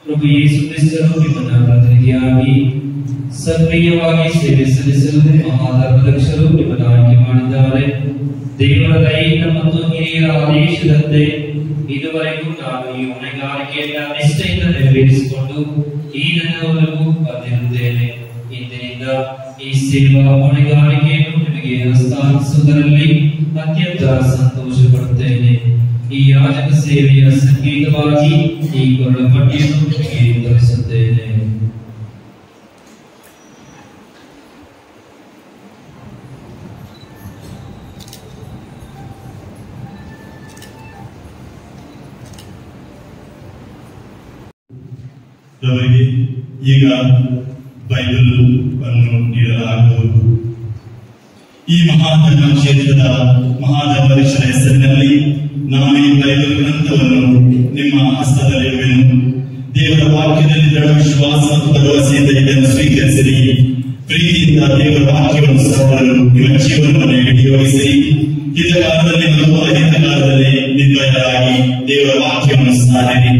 ಪ್ರಭು ಯೇಸು ಕ್ರಿಸ್ತನು ನಿಮ್ಮನ್ನು ಪ್ರತಿನಿಧಿಯಾಗಿ ಸಕ್ರಿಯವಾಗಿ ಸೇವೆ ಸಲ್ಲಿಸಲು ಮಹಾಧರ್ಮದಕ್ಷರು ನಿಮ್ಮನ್ನು ಆಯ್ಕೆ ಮಾಡಿದ್ದಾರೆ. ದೇವರ ದೈಹಿಕ ಮತ್ತು ಹಿರಿಯರ ಆದೇಶದಂತೆ ಇದುವರೆಗೂ ನಾನು ಈ ಹೊಣೆಗಾರಿಕೆಯನ್ನ ನಿಷ್ಠೆಯಿಂದ ನೆರವೇರಿಸಿಕೊಂಡು ಈ ದಿನದವರೆಗೂ ಬಂದಿರುತ್ತೇನೆ. ಇಂದಿನಿಂದ ಈ ಸೇವಾ ಹೊಣೆಗಾರಿಕೆಯನ್ನು ನಿಮಗೆ ಹಸ್ತಾಂತರಿಸುವುದರಲ್ಲಿ ಅತ್ಯಂತ ಸಂತೋಷ ಪಡುತ್ತೇನೆ. ಈ ಯಾಜಕ ಸೇವೆಯ ಸಂಗೀತವಾಗಿ ಈ ಕೊರಳ ಪಟ್ಟಿಯನ್ನು ನಿಮಗೆ ತೋರಿಸುತ್ತೇನೆ. ಅವರಿಗೆ ಈಗ ಬೈಬಲ್ ಅನ್ನು ನೀಡಲಾಗುವುದು. ಈ ಮಹಾಧರ್ಮ ಕ್ಷೇತ್ರದ ಮಹಾಧರ್ಮದೀಕ್ಷರ ಹೆಸರಿನಲ್ಲಿ ನಾನು ಈ ಬೈಬಲ್ ಗ್ರಂಥವನ್ನು ನಿಮ್ಮ ಹಸ್ತದಲ್ಲಿರುವೆನು. ದೇವರ ವಾಕ್ಯದಲ್ಲಿ ದೃಢ ವಿಶ್ವಾಸ ಮತ್ತು ಭರವಸೆಯಿಂದ ಇದನ್ನು ಸ್ವೀಕರಿಸಿರಿ. ಪ್ರೀತಿಯಿಂದ ದೇವರ ವಾಕ್ಯವನ್ನು ಸಹೋದರರು ನಿಮ್ಮ ಜೀವನವನ್ನು ವಿನಿಯೋಗಿಸಿರಿ. ಇದ ಕಾಲದಲ್ಲಿ ಮತ್ತು ಅನೇಕ ಕಾಲದಲ್ಲಿ ನಿರ್ಭಯರಾಗಿ ದೇವರ ವಾಕ್ಯವನ್ನು ಸಾರಿರಿ.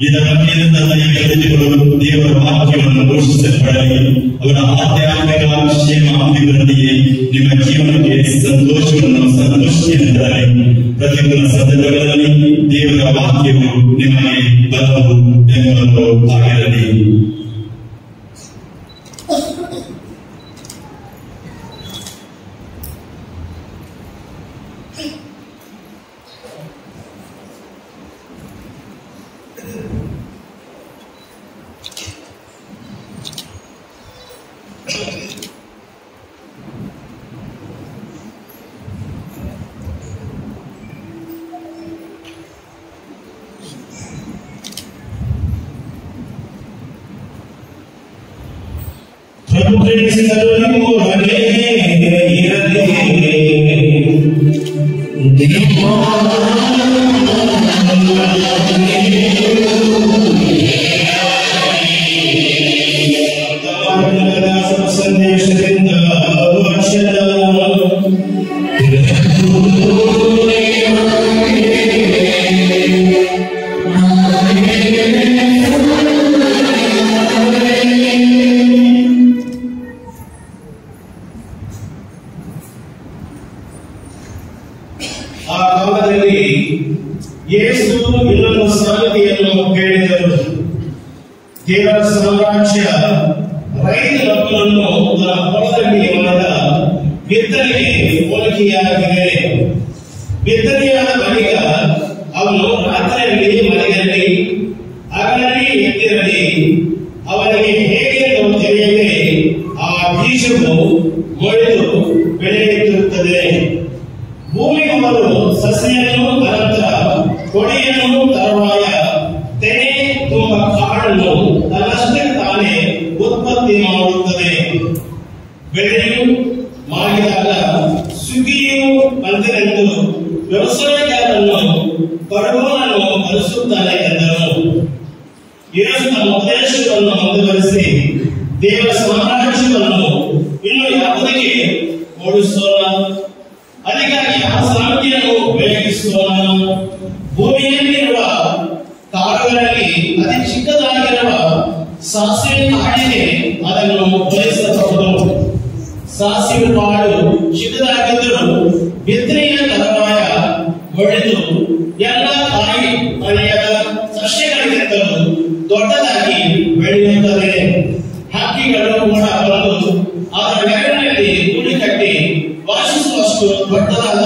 ಇದರ ಮಧ್ಯದಿಂದ ಈ ವ್ಯಕ್ತಿಗಳು ದೇವರ ವಾಕ್ಯವನ್ನು ಘೋಷಿಸಲ್ಪಡಲಿ. ಅವರ ಆಧ್ಯಾತ್ಮಿಕ ಕ್ಷೇಮ ಅಭಿವೃದ್ಧಿಯೇ ನಿಮ್ಮ ಜೀವನಕ್ಕೆ ಸಂತೋಷವನ್ನು ಸಂತುಷ್ಟಿಯನ್ನು ತರಲಿ. ಪ್ರತಿಕೂಲ ಸಂದರ್ಭಗಳಲ್ಲಿ ದೇವರ ವಾಕ್ಯವು ನಿಮಗೆ ಬಲವು ಬೆಂಬಲವು ಆಗಿರಲಿ. ದೇವರ ಸಾಮ್ರಾಜ್ಯ ರೈತರನ್ನು ತನ್ನ ಹೊಲದಲ್ಲಿ ಮರದ ಬಿತ್ತನೆಗೆ ಹೋಲಿಕೆಯಾಗಿದೆ. ಬಿತ್ತನೆಯಾದ ಬಳಿಕ ಅವನು ರಾತ್ರಿಯಲ್ಲಿ ಮನೆಯಲ್ಲಿ ಹಗಲಲ್ಲಿ ಎದ್ದಿರಲಿ. ಅವನಿಗೆ ಹೇಗೆ ತಿಳಿಯದೆ ಆ ಬೀಜವು ಮೊಳೆದು ಬೆಳೆಯುತ್ತಿರುತ್ತದೆ. ಭೂಮಿಯವರು ಸಸ್ಯವನ್ನು ಅನಂತರ ಕೊಡೆಯನ್ನು ತರುವಾಯ ತೆನೆ ತುಂಬ ಕಾಡನ್ನು ತನ್ನಷ್ಟೇ ತಾನೇ ಉತ್ಪತ್ತಿ ಮಾಡುತ್ತದೆ. ಬೆಳೆಯು ಮಾಡಿದಾಗ ಸುಗ್ಗಿಯು ಬಂದಿರೆಂದು ವ್ಯವಸಾಯಗಾರನು ಪಡಗೋನನ್ನು ಕರೆಸುತ್ತಾನೆ ಎಂದರು. ಯೇಸು ತಮ್ಮ ಉಪದೇಶವನ್ನು ಮುಂದುವರಿಸಿ ದೇವರ ಸಾಮ್ರಾಜ್ಯವನ್ನು ಇನ್ನು ಯಾವುದಕ್ಕೆ ಓಡಿಸೋಣ, ಅದಕ್ಕಾಗಿ ಆ ಸಾಮರ್ಥ್ಯವನ್ನು ಉಪಯೋಗಿಸೋಣ. ಭೂಮಿಯಲ್ಲಿರುವ ಕಾಡುಗಳಲ್ಲಿ ಅತಿ ಚಿಕ್ಕದಾಗಿರುವ ಸಾಸಿವೆ ಕಾಡಿಗೆ ಅದನ್ನು ಹೋಲಿಸಬಹುದು. ಸಾಸಿವೆ ಕಾಡು ಚಿಕ್ಕದಾಗಿದ್ದರೂ ಬಿತ್ತನೆಯ ತರುವಾಯ ಒಡೆದು ಎಲ್ಲ ಕಾಯಿ ಪಲ್ಯದ ಸಸ್ಯಗಳಿಗಿಂತಲೂ ದೊಡ್ಡದಾಗಿ ಬೆಳೆಯುತ್ತದೆ. ಹಕ್ಕಿಗಳು ಕೂಡ ಬಂದು ಅದರ ನೆರಳಿನಲ್ಲಿ ಗುಡಿ ಕಟ್ಟಿ ವಾಸಿಸುವಷ್ಟು ದೊಡ್ಡದಾದ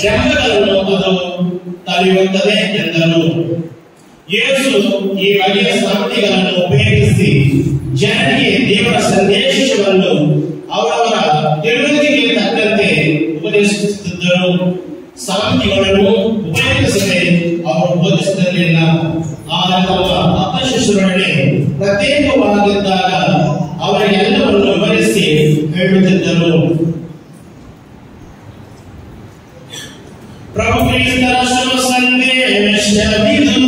ರೆಂಬೆಗಳನ್ನು ಅದು ತಳೆಯುತ್ತದೆ ಎಂದರು. ಯೇಸು ಈ ಬಗೆಯ ಸಾಮರ್ಥ್ಯಗಳನ್ನು ಉಪಯೋಗಿಸಿ ಜನರಿಗೆ ದೇವರ ಸಂದೇಶವನ್ನು ಅವರವರ ತಿಳುವಳಿಕೆಗೆ ತಕ್ಕಂತೆ ಉಪದೇಶಿಸುತ್ತಿದ್ದರು. ಸಾಮರ್ಥ್ಯಗಳನ್ನು ಉಪಯೋಗಿಸದೆ ಅವರು ಬೋಧಿಸುತ್ತಿರಲಿಲ್ಲ. ಆದರೆ ತಮ್ಮ ಆಪ್ತ ಶಿಷ್ಯರೊಡನೆ ಪ್ರತ್ಯೇಕವಾಗಿದ್ದಾಗ ಅವರಿಗೆಲ್ಲವನ್ನು ವಿವರಿಸಿ ಹೇಳುತ್ತಿದ್ದರು. ಪ್ರಭು ಕ್ರಿಸ್ತರ ಶುಭ ಸಂದೇಶವಿದು.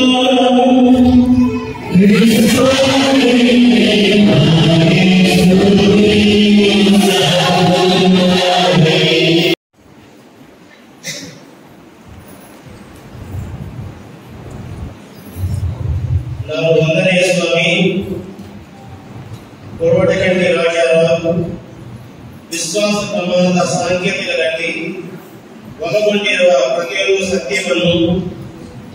ನಾವು ಆಂಜನೇಯ ಸ್ವಾಮಿ, ಕೋರವಟಗಂಡಿ ರಾಜಾರಾವ್ ವಿಶ್ವಾಸ ಪ್ರಮಾಣದ ಸಾಂಕೇತಿಕದಲ್ಲಿ ಒಳಗೊಂಡಿರುವ ಪ್ರತಿಯೊಂದು ಸತ್ಯವನ್ನು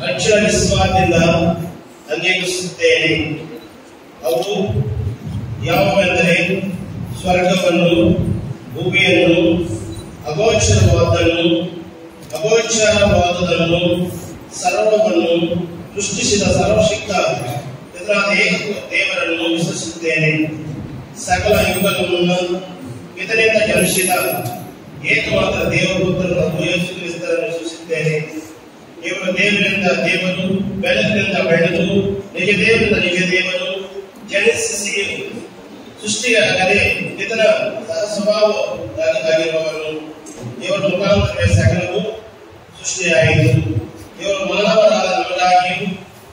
ಅಕ್ಷರ ವಿಶ್ವಾಸದಿಂದ ಅಂಗೀಕರಿಸುತ್ತೇನೆ. ಅವು ಯಾವುವೆಂದರೆ ಸ್ವರ್ಗವನ್ನು, ಭೂಮಿಯನ್ನು, ಅಗೋಚರವಾದದನ್ನು, ಸರ್ವವನ್ನು ಸೃಷ್ಟಿಸಿದ ಸರ್ವಶಕ್ತ ದೇವರನ್ನು ವಿಶ್ವಸಿಸುತ್ತೇನೆ. ಸಕಲ ಯುಗಗಳನ್ನು ಇದರಿಂದ ಜನಿಸಿದ ಏಕಮಾತ್ರ ದೇವಪುತ್ರನ ಯೇಸು ಕ್ರಿಸ್ತರನ್ನು ವಿಶ್ವಸಿಸುತ್ತೇನೆ. ಇವರು ದೇವರಿಂದ ದೇವರು, ಬೆಳಕಿನಿಂದ ಬೆಳೆದು, ನಿಜ ದೇವರಿಂದ ನಿಜ ದೇವರು, ಜನಿಸಿ ಸೃಷ್ಟಿಯಾಗದೆ ಇತರ ಸಹಸ್ವಭಾವವಾಗಿರುವವರು. ಇವರ ಮುಖಾಂತರ ಸಕಲವು ಸೃಷ್ಟಿಯಾಯಿತು. ಇವರು ಮಾನವರಾದ ನಮಗಾಗಿಯೂ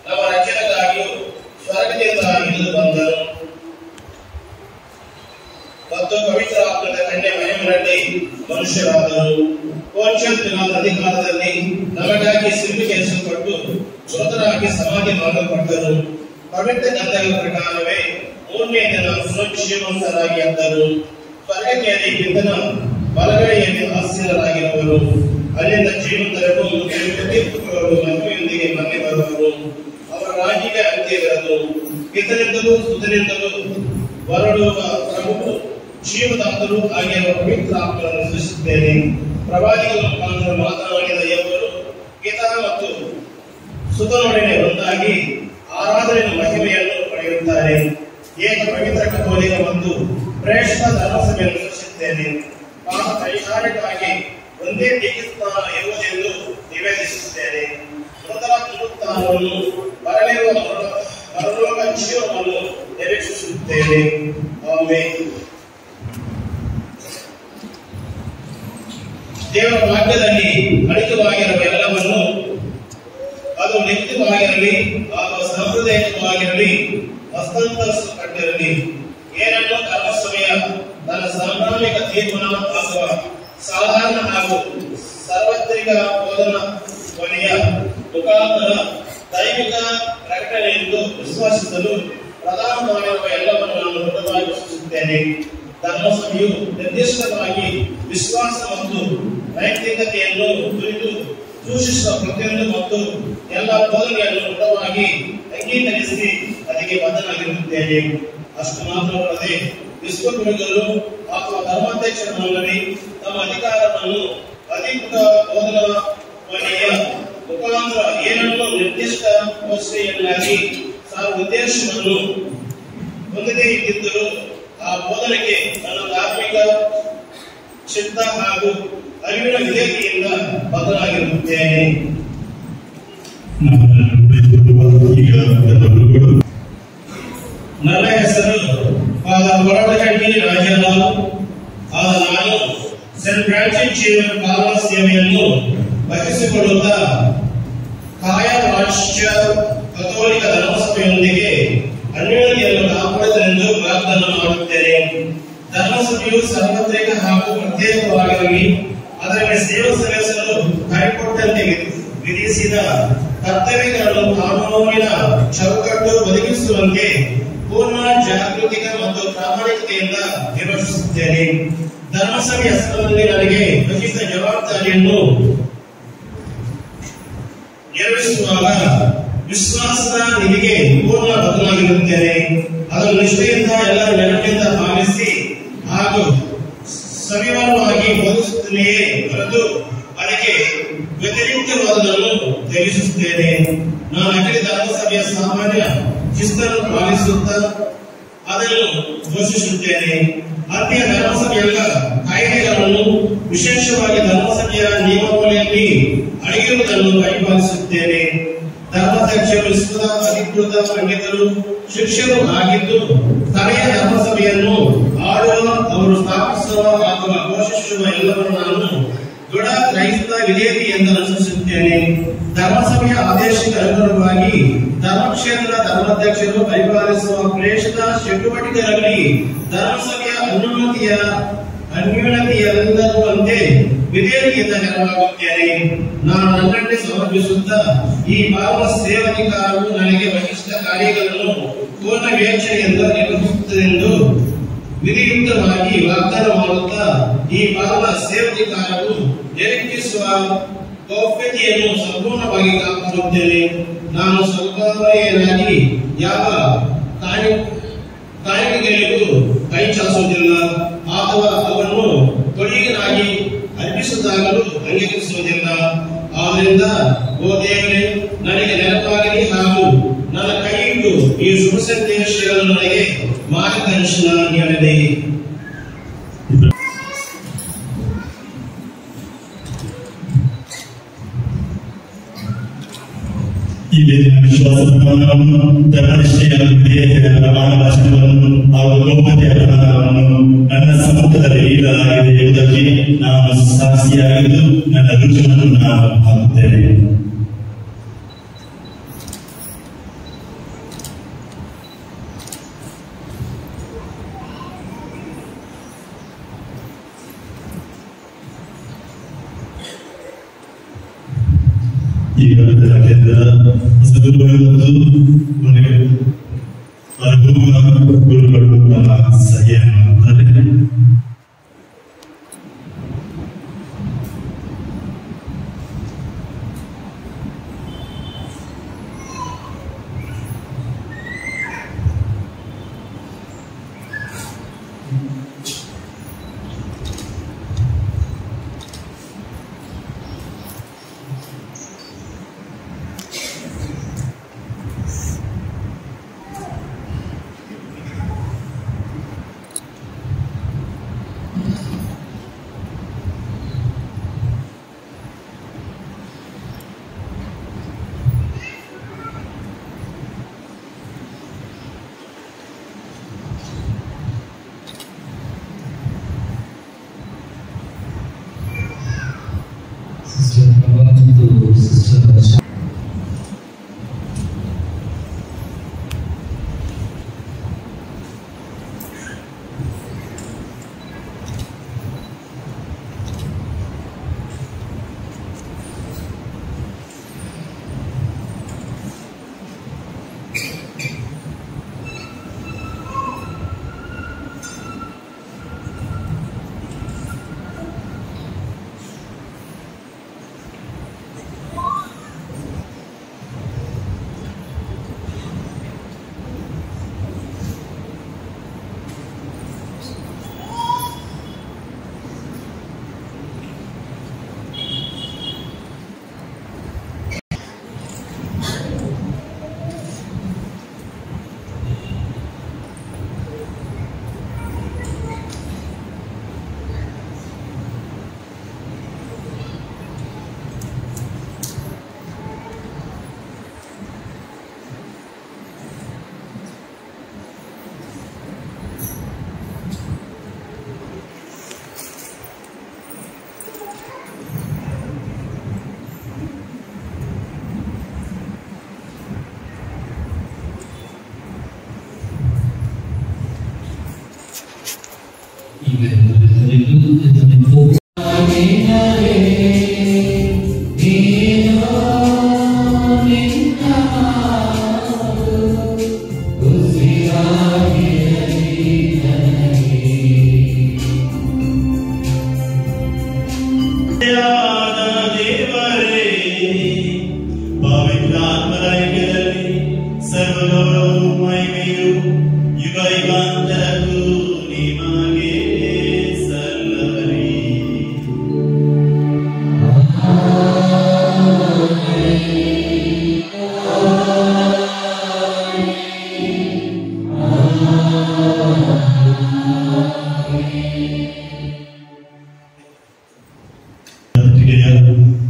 ನಮ್ಮ ರಕ್ಷಣೆಗಾಗಿಯೂ ಸ್ವರ್ಗದಿಂದ ಇಳಿದು ಬಂದರು ಮತ್ತು ಪವಿತ್ರ ಆತ್ಮದ ಕನ್ಯೆ ಮಹಿಮೆಯಲ್ಲಿ ಮನುಷ್ಯರಾದರು. ಪೋಂಚನ್ ಪಿಲಾತನ ಅಧಿಕಾರದಲ್ಲಿ ನಮಗಾಗಿ ಸಿಲುಬೆಗೇರಿಸಲ್ಪಟ್ಟು ಮೃತರಾಗಿ ಸಮಾಧಿ ಮಾಡಲ್ಪಟ್ಟರು. ಪವಿತ್ರ ಗ್ರಂಥಗಳ ಪ್ರಕಾರವೇ ಮೂರನೇ ದಿನ ಪುನರುಜ್ಜೀವಂತರಾಗಿ ಎದ್ದರು. ಸ್ವರ್ಗಕ್ಕೆ ಪಿತನ ಬಲಗಡೆಯಲ್ಲಿ ಆಸೀನರಾಗಿರುವರು. ಅಲ್ಲಿಂದ ಜೀವಂತರಿಗೂ ತೀರ್ಪುಗಳು ಮಹಿಮೆಯೊಂದಿಗೆ ಮನೆ ಬರುವರು. ಅವರ ರಾಜ್ಯಕ್ಕೆ ಅಂತ್ಯವಿರದು. ಪಿತನಿಂದಲೂ ಸುತನಿಂದಲೂ ಹೊರಡುವ ಪ್ರಭು ಜೀವದಾತರು ಆಗಿರುವ ಪವಿತ್ರ ಆತ್ಮವನ್ನು ವಿಶ್ವಸಿಸುತ್ತೇನೆ. ಪ್ರವಾದಿಗಳ ಮುಖಾಂತರ ಮಾತನಾಡಿದ ಇವರು ಪಿತ ಮತ್ತು ಸುತನೊಡನೆ ಒಂದಾಗಿ ಆರಾಧನೆಯ ಮಹಿಮೆಯನ್ನು ಪಡೆಯುತ್ತಾರೆ. ಏಕ ಪವಿತ್ರ ಕಥೋಲಿಕ ಮತ್ತು ಶ್ರೇಷ್ಠ ಧರ್ಮಸಭೆಯನ್ನು ವಿಶ್ವಸಿಸುತ್ತೇನೆ. ಪಾಪ ಪರಿಹಾರಕ್ಕಾಗಿ ಒಂದೇ ಏಕಸ್ಥಾನ ಇರುವುದೆಂದು ನಿವೇದಿಸುತ್ತೇನೆ. ಮೃತರ ಪುನರುತ್ಥಾನವನ್ನು, ಬರಲಿರುವ ಪರಲೋಕ ಜೀವನವನ್ನು ನಿರೀಕ್ಷಿಸುತ್ತೇನೆ. ಆಮೆನ್. ದೇವರ ವಾಕ್ಯದಲ್ಲಿ ಅಡಕವಾಗಿರುವ ಎಲ್ಲವನ್ನು, ಅದು ನಿತ್ಯವಾಗಿರಲಿ ಅಥವಾ ಸಾಂಪ್ರದಾಯಿಕವಾಗಿರಲಿ ಹಸ್ತಾಂತರಿಸಲ್ಪಟ್ಟಿರಲಿ, ಏನನ್ನು ಧರ್ಮಸಭೆಯ ತನ್ನ ಸಾಂಪ್ರದಾಯಿಕ ತೀರ್ಮಾನ ಅಥವಾ ಸಾಧಾರಣ ಹಾಗೂ ಸಾರ್ವತ್ರಿಕ ಬೋಧನೆಯ ಮುಖಾಂತರ ದೈವಿಕ ಪ್ರಕಟಣೆ ಎಂದು ವಿಶ್ವಾಸಿಸಲು ಪ್ರದಾನ ಮಾಡಿರುವ ಎಲ್ಲವನ್ನು ನಾನು ದೃಢವಾಗಿ ವಿಶ್ವಸಿಸುತ್ತೇನೆ. ಧರ್ಮಸಭೆಯು ನಿರ್ದಿಷ್ಟವಾಗಿ ವಿಶ್ವಾಸ ಮತ್ತು ನೈತಿಕತೆಯನ್ನು ಕುರಿತು ಸೂಚಿಸುವ ಪ್ರತಿಯೊಂದು ಮತ್ತು ಎಲ್ಲ ಬೋಧನೆಯನ್ನು ದೃಢವಾಗಿ ಅಂಗೀಕರಿಸಿ ಅದಕ್ಕೆ ಬದ್ಧನಾಗಿರುತ್ತೇನೆ. ಅಷ್ಟು ಮಾತ್ರವಲ್ಲದೆ ವಿಶ್ವಗುರುಗಳು ಅಥವಾ ಧರ್ಮಾಧ್ಯಕ್ಷರ ಮಂಡಳಿ ತಮ್ಮ ಅಧಿಕಾರವನ್ನು ಅಧಿಕೃತ ಬೋಧನೆಯ ಮುಖಾಂತರ ಏನನ್ನು ನಿರ್ದಿಷ್ಟ ಘೋಷಣೆಯನ್ನಾಗಿ ಸಾರುವ ಉದ್ದೇಶವನ್ನು ಹೊಂದದೇ ಇದ್ದರೂ ಆ ಬೋಧನೆಗೆ ನನ್ನ ಧಾರ್ಮಿಕ ಚಿತ್ತ ಹಾಗೂ ಅರಿವಿನ ವಿಧೇಯತೆಯಿಂದ ಬದ್ಧನಾಗಿರುತ್ತೇನೆ. ನನ್ನ ಹೆಸರು ಕೋರವಟಗಂಡಿ ರಾಜಾರಾವ್. ನಾನು ಸೆಂಟ್ ಫ್ರಾನ್ಸಿಸ್ ಜೇವಿಯರ್ ಪಾಲನಾ ಸೇವೆಯನ್ನು ವಹಿಸಿಕೊಳ್ಳುತ್ತಾ ಕಾಯರಾಷ್ಟ್ರ ಕಥೋಲಿಕ ಧರ್ಮಸಭೆಯೊಂದಿಗೆ ಅನ್ಯೋನ್ಯತೆಯನ್ನು ಕಾಪಾಡುತ್ತೇನೆಂದು ಪ್ರಾರ್ಥನೆ ಮಾಡುತ್ತೇನೆ. ಧರ್ಮಸಭೆಯು ಸಾರ್ವತ್ರಿಕ ಹಾಗೂ ಪ್ರತ್ಯೇಕವಾಗಿರಲಿ, ಅದರಲ್ಲಿ ಸೇವೆ ಸಲ್ಲಿಸಲು ಕೈಕೊಟ್ಟಂತೆ ವಿಧಿಸಿದ ಕರ್ತವ್ಯಗಳನ್ನು ಕಾನೂನಿನ ಚೌಕಟ್ಟು ಒದಗಿಸುವಂತೆ ಪೂರ್ಣ ಜಾಗೃತಿಕ ಮತ್ತು ಪ್ರಾಮಾಣಿಕತೆಯಿಂದ ನಿರ್ವಹಿಸುತ್ತೇನೆ. ಧರ್ಮಸಭೆಯ ಸ್ಥಳದಲ್ಲಿ ನನಗೆ ಖಚಿತ ಜವಾಬ್ದಾರಿಯನ್ನು ನಿರ್ವಹಿಸುವಾಗ ವಿಶ್ವಾಸದ ನಿಧಿಗೆ ಪೂರ್ಣ ಬದ್ಧನಾಗಿರುತ್ತೇನೆ. ಅದನ್ನು ನಿಷ್ಠೆಯಿಂದ ಎಲ್ಲರ ನೆನಪಿನಿಂದ ಪಾಲಿಸಿ ಹಾಗೂ ಸವಿವರವಾಗಿ ಬೋಧಿಸುತ್ತೇನೆಯೇ ಹೊರತು ಅದಕ್ಕೆ ವ್ಯತಿರಿಕ್ತವಾದದನ್ನು ತ್ಯಜಿಸುತ್ತೇನೆ. ನಾನು ಅಖಿಲ ಧರ್ಮಸಭೆಯ ಸಾಮಾನ್ಯ ಶಿಸ್ತನ್ನು ಪಾಲಿಸುತ್ತಾ ಅದನ್ನು ಘೋಷಿಸುತ್ತೇನೆ. ಅಂತ್ಯ ಧರ್ಮಸಭೆಯ ಕಾಯ್ದೆಗಳನ್ನು, ವಿಶೇಷವಾಗಿ ಧರ್ಮಸಭೆಯ ನಿಯಮಾವಳಿಯಲ್ಲಿ ಅಡಗಿರುವುದನ್ನು ಪರಿಪಾಲಿಸುತ್ತೇನೆ. ಧರ್ಮಾಧ್ಯಕ್ಷರು ವಿಶ್ವದ ಅಧಿಕೃತ ಪಂಡಿತರು, ಶಿಕ್ಷಕರು ಆಗಿದ್ದು ಸ್ಥಳೀಯ ಧರ್ಮಸಭೆಯನ್ನು ಆಳುವ, ಅವರು ಸ್ಥಾಪಿಸುವ ಅಥವಾ ಘೋಷಿಸುವ ಎಲ್ಲವನ್ನು ನಾನು ದೃಢ ಕ್ರೈಸ್ತ ವಿಧೇಯತೆಯಿಂದ ಅನುಸರಿಸುತ್ತೇನೆ. ಧರ್ಮಸಭೆಯ ಆದೇಶಕ್ಕೆ ಅನುಗುಣವಾಗಿ ಧರ್ಮಕ್ಷೇತ್ರದ ಧರ್ಮಾಧ್ಯಕ್ಷರು ಪರಿಪಾಲಿಸುವ ಪ್ರೇಷಿತ ಚಟುವಟಿಕೆಗಳಲ್ಲಿ ಧರ್ಮಸಭೆಯ ಅನ್ಯೂನತೆಯಲ್ಲದಂತೆ ವಿಧೇಯತೆಯಿಂದ ನೆರವಾಗುತ್ತೇನೆ. ನಾನು ನನ್ನನ್ನೇ ಸಮರ್ಪಿಸುತ್ತಾ ಈ ಪಾವನ ಸೇವಾಧಿಕಾರವು ನನಗೆ ವಹಿಸಿದ ಕಾರ್ಯಗಳನ್ನು ಪೂರ್ಣ ವಿವೇಚನೆಯಿಂದ ನಿರ್ವಹಿಸುತ್ತದೆಂದು ವಿಧಿಯುಕ್ತವಾಗಿ ವಾಗ್ದಾನ ಮಾಡುತ್ತಾ ಈ ಪಾವನ ಸೇವಾಧಿಕಾರವು ನಿರೀಕ್ಷಿಸುವ ಗೌಪ್ಯತೆಯನ್ನು ಸಂಪೂರ್ಣವಾಗಿ ಕಾಪಾಡುತ್ತೇನೆ. ನಾನು ಸಂಭಾವನೆಯಾಗಿ ಯಾವ ಕಾಣಿಕೆಗಳಿಗೂ ಕೈ ಚಾಚುವುದಿಲ್ಲ ಅಥವಾ ಅವನ್ನು ಕೊಡುಗೆಯಾಗಿ ಅರ್ಪಿಸುವುದಾಗಲೂ ಅಂಗೀಕರಿಸುವುದಿಲ್ಲ. ಆದ್ದರಿಂದ ಓ ದೇವರೇ, ನನಗೆ ನೆನಪಾಗಲಿ ಹಾಗೂ ನನ್ನ ಕೈಯಿಟ್ಟು ಈ ಶುಭ ಸಂದೇಶಗಳನ್ನು ನನಗೆ ಮಾರ್ಗದರ್ಶನ ನೀಡಲಿ. ಈ ಬೇರಿನ ವಿಶ್ವಾಸ ಪ್ರಮಾಣವನ್ನು ಧರ್ಮನಿಷ್ಠೆಯ ವಿಧೇಯತೆಯ ಪ್ರಮಾಣ ಭಾಷಣವನ್ನು ಹಾಗೂ ಗೌಪ್ಯತೆಯ ಪ್ರಮಾಣವನ್ನು ನನ್ನ ಸಮ್ಮುಖದಲ್ಲಿ ನೀಡಲಾಗಿದೆ ಎಂಬುದಕ್ಕೆ ನಾನು ಸಾಕ್ಷಿಯಾಗಿದ್ದು ನನ್ನ ರುಚಿಯನ್ನು ನಾನು ಹಾಕುತ್ತೇನೆ. ಈಗ ಗುರುಗಳು ನಮ್ಮ ಸಹಿಯನ್ನು ಮಾಡುತ್ತಾರೆ.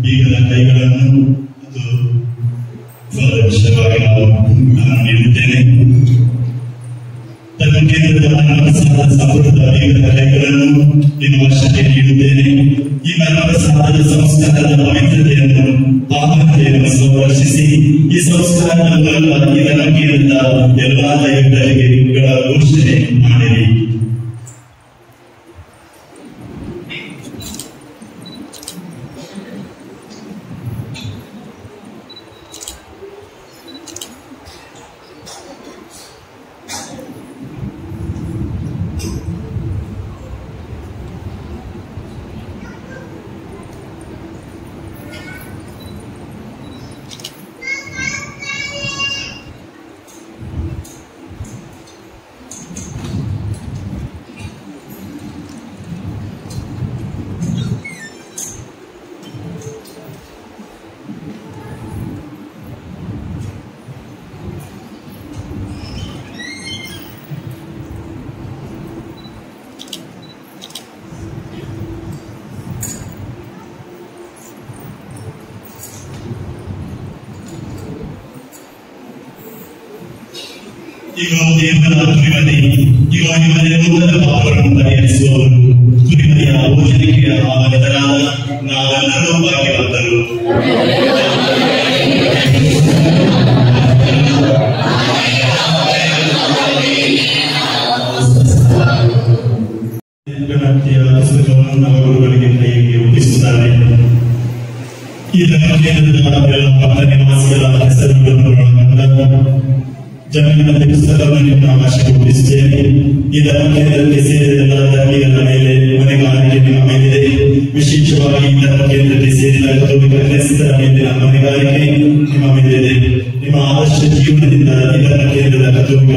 ಬೀಗದ ಕೈಗಳನ್ನು ವಿಷಯವಾಗಿ ನಾನು ನೀಡುತ್ತೇನೆ. ಕೇಂದ್ರದ ಮನಪ್ರಸಾದ ಸಂಪುಟದ ಬೀಗದ ಕೈಗಳನ್ನು ಇನ್ನು ವರ್ಷಕ್ಕೆ ನೀಡುತ್ತೇನೆ. ಈ ಮನಪ್ರಸಾದದ ಸಂಸ್ಕಾರದ ಪವಿತ್ರತೆಯನ್ನು ಪಾವನತೆಯನ್ನು ಸಂರಕ್ಷಿಸಿ ಈ ಸಂಸ್ಕಾರದ ಮೂಲಕ ಈ ನಂಬಿಕೆಯಿಂದ ಎಲ್ಲಾ ದೈವಗಳಿಗೆ ಘೋಷಣೆ ಮಾಡಿರಿ. ಈಗ ದೇವರ ಕುರಿಮರಿ ಈಗ ನಿಮ್ಮನೆ ನೂತನ ಪಾಪಗಳನ್ನು ಪರಿಹರಿಸುವವರು ಕುರಿಮರಿಯ ಭೋಜನಕ್ಕೆ ಆಹ್ವಾನಿತರಾದ ನಾವೆಲ್ಲರೂ ಭಾಗ್ಯವಂತರು. ಗಣತಿಯ ಪುಸ್ತಕವನ್ನು ಅವರುಗಳಿಗೆ ಕೈಗೆ ಒಪ್ಪಿಸುತ್ತಾರೆ. ಈ ಧರ್ಮಕೇಂದ್ರದ ಭಕ್ತ ನಿವಾಸಿಗಳ ಹೆಸರುಗಳನ್ನು ಒಳಗೊಂಡ ಜಮೀನಿನಲ್ಲಿ ಪುಸ್ತಕವನ್ನು ನಾವು ಒಪ್ಪಿಸುತ್ತೇವೆ. ಈ ಧರ್ಮಕೇಂದ್ರಕ್ಕೆ ಸೇರಿದ ಎಲ್ಲ ಧರ್ಮಿಗಳ ಮೇಲೆ ಹೊಣೆಗಾರಿಕೆ ನಿಮ್ಮ ಮೇಲಿದೆ. ವಿಶೇಷವಾಗಿ ಈ ಧರ್ಮಕೇಂದ್ರಕ್ಕೆ ಸೇರಿದ ಕಥೋಲಿಕ ಕ್ರೈಸ್ತರ ಮೇಲಿನ ಹೊಣೆಗಾರಿಕೆ ನಿಮ್ಮ ಮೇಲಿದೆ. ನಿಮ್ಮ ಆದರ್ಶ ಜೀವನದಿಂದ ಈ ಧರ್ಮಕೇಂದ್ರದ ಕಥೋಲಿಕ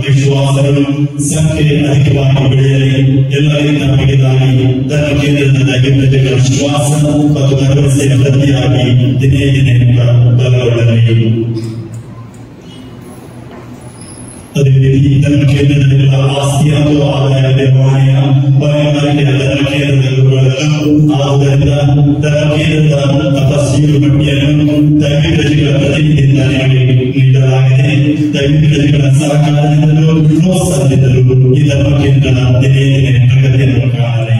ವಿಶ್ವಾಸಗಳು ಸಂಖ್ಯೆ ಅಧಿಕವಾಗಿ ಬೆಳೆಯಲಿ. ಎಲ್ಲರಿಂದ ಮಿಗಿಲಾಗಿ ಧರ್ಮಕೇಂದ್ರದ ದೈವಜ್ಞತೆಗಳ ವಿಶ್ವಾಸ ಮತ್ತು ಭರವಸೆಯ ಪ್ರತಿಯಾಗಿ ದಿನೇ ದಿನೇ ಬಲಗೊಳ್ಳಲಿ. ಅದೇ ರೀತಿ ಧರ್ಮಕೇಂದ್ರದಲ್ಲಿರುವ ಆಸ್ತಿ ಹಾಗೂ ಆದಾಯ ನಿರ್ವಹಣೆಯ ಹೊಣೆಗಾರಿಕೆಯ ಧರ್ಮಕೇಂದ್ರದಲ್ಲೂ ಆದುದರಿಂದ ಧರ್ಮಕೇಂದ್ರದ ತಪಸ್ವಿಯು ಪಟ್ಟಿಯನ್ನು ದೈವಿಕಗಳ ಪ್ರತಿನಿಧಿಯಿಂದ ನೀಡಲಾಗಿದೆ. ದೈವಿಕಗಳ ಸಹಕಾರದಿಂದಲೂ ಪ್ರೋತ್ಸಾಹದಿಂದಲೂ ಈ ಧರ್ಮಕೇಂದ್ರ ದಿನೇ ದಿನೇ ಪ್ರಗತಿಯನ್ನು ಕಾಣಲಿ.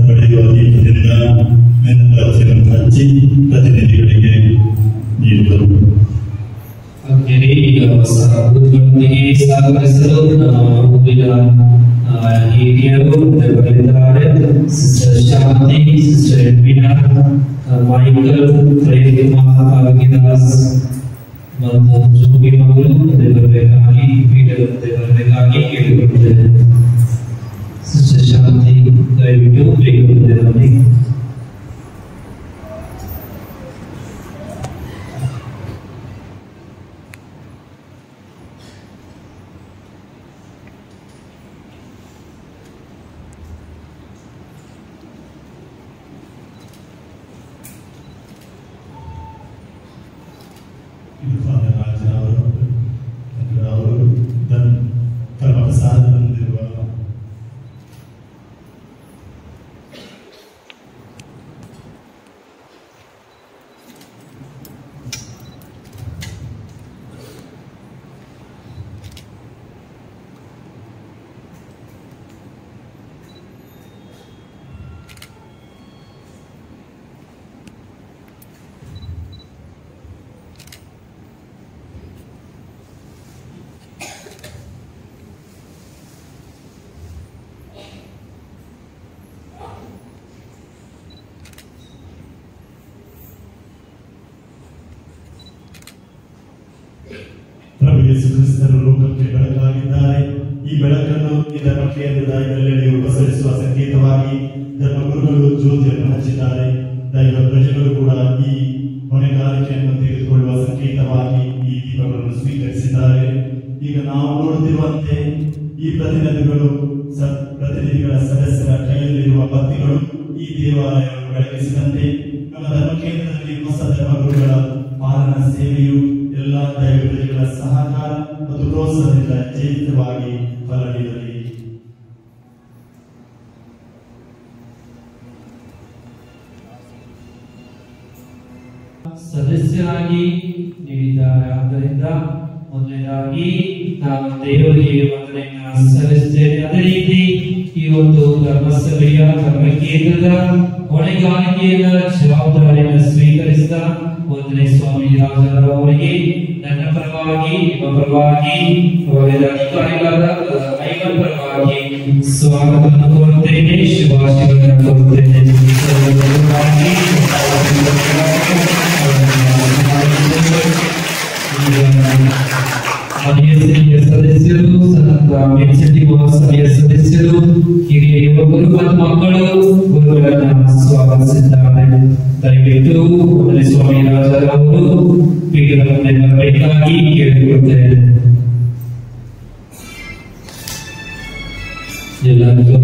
ಪಡೆಯುವ ದೀಪದಿಂದ ಮೆನ್ನಪಚ್ಚನ್ನು ಹಚ್ಚಿ ಪ್ರತಿನಿಧಿಗಳಿಗೆ ನೀಡಿದರು. ಈಗ ಸಹೋದರರೊಂದಿಗೆ ಸಹಕರಿಸಲು ಊರಿನ ಹಿರಿಯರು ಬರಲಿದ್ದಾರೆ. ಸಿಸ್ಟರ್ ಶಾಂತಿ, ಸಿಸ್ಟರ್ ಎಡ್ವಿನಾ, ಮೈಕಲ್, ಪ್ರೇಮಕುಮಾರ್ ಗಿದಾಸ್ ಮತ್ತು ಜೋಗಿಮಗಳು ಬರಬೇಕಾಗಿ ಬರಬೇಕಾಗಿ ಕೇಳಿಕೊಳ್ಳುತ್ತೇವೆ. ಸಿಸ್ಟರ್ ಶಾಂತಿ ದಯವಿಟ್ಟು ಬೇಗ ಬಂದಿರಲಿ. ಪ್ರಭು ಯೇಸು ಕ್ರಿಸ್ತರು ಲೋಕಕ್ಕೆ ಬೆಳಕಾಗಿದ್ದಾರೆ. ಈ ಬೆಳಕನ್ನು ಈ ಧರ್ಮಕೇಂದ್ರದ ಎಲ್ಲೆಡೆಯೂ ಪಸರಿಸುವ ಸಂಕೇತವಾಗಿ ಧರ್ಮಗುರುಗಳು ಜ್ಯೋತಿಯನ್ನು ಹಚ್ಚಿದ್ದಾರೆ. ದೈವ ಪ್ರಜೆಗಳು ಕೂಡ ಈ ಹೊಣೆಗಾರಿಕೆಯನ್ನು ತೆಗೆದುಕೊಳ್ಳುವ ಸಂಕೇತವಾಗಿ ಈ ದೀಪಗಳನ್ನು ಸ್ವೀಕರಿಸಿದ್ದಾರೆ. ಈಗ ನಾವು ನೋಡುತ್ತಿರುವಂತೆ ಈ ಪ್ರತಿನಿಧಿಗಳ ಸದಸ್ಯರ ಕೈಯಲ್ಲಿರುವ ಬತ್ತಿಗಳು ಈ ದೇವಾಲಯವನ್ನು ಬೆಳಗಿಸಿದಂತೆ ನಮ್ಮ ಧರ್ಮಕೇಂದ್ರದಲ್ಲಿ ಹೊಸ ಧರ್ಮಗುರುಗಳ ಪಾಲನಾ ಸೇವೆಯು ಎಲ್ಲ ದೈವ ಪ್ರಜೆಗಳ ಸಹಕಾರ ಮತ್ತು ಪ್ರೋತ್ಸಾಹದಿಂದ ಜೈವಿತವಾಗಿ ಫಲ ನೀಡಲಿ. ಸದಸ್ಯರಾಗಿ ನೀಡಿದ್ದಾರೆ. ಆದ್ದರಿಂದ ಮೊದಲನೇದಾಗಿ ನಾನು ದೇವರಿಗೆ ವಂದನೆಯನ್ನು ಸಲ್ಲಿಸುತ್ತೇನೆ. ಅದೇ ರೀತಿ ಈ ಒಂದು ಧರ್ಮಸಭೆಯ ಧರ್ಮಕೇಂದ್ರದ ಹೊಣೆಗಾರಿಕೆಯ ಜವಾಬ್ದಾರಿಯನ್ನು ಸ್ವೀಕರಿಸಿದ ಒಂದನೇ ಸ್ವಾಮಿ ರಾಜರವರಿಗೆ ನನ್ನ ಪರವಾಗಿ, ನಿಮ್ಮ ಪರವಾಗಿ, ಅಧಿಕಾರಿಗಳಾದ ಐವರ ಪರವಾಗಿ ಸ್ವಾಗತವನ್ನು ಕೋರುತ್ತೇನೆ, ಶುಭಾಶಯಗಳನ್ನು ಕೋರುತ್ತೇನೆ. ಸದಸ್ಯರು, ಮೆಚ್ಚಟಿ ಮಹಾಸಭೆಯ ಸದಸ್ಯರು, ಹಿರಿಯ ಯುವಕರು ಮತ್ತು ಮಕ್ಕಳು ಗುರುಗಳನ್ನು ಸ್ವಾಗತಿಸಿದ್ದಾರೆ. ದಯವಿಟ್ಟು ಮೊದಲೇ ಸ್ವಾಮಿ ರಾಜರವರು ಪೀಠದ ಮುಂದೆ ಬರಬೇಕಾಗಿ ಕೇಳಿಕೊಳ್ಳುತ್ತೇನೆ. ಎಲ್ಲರಿಗೂ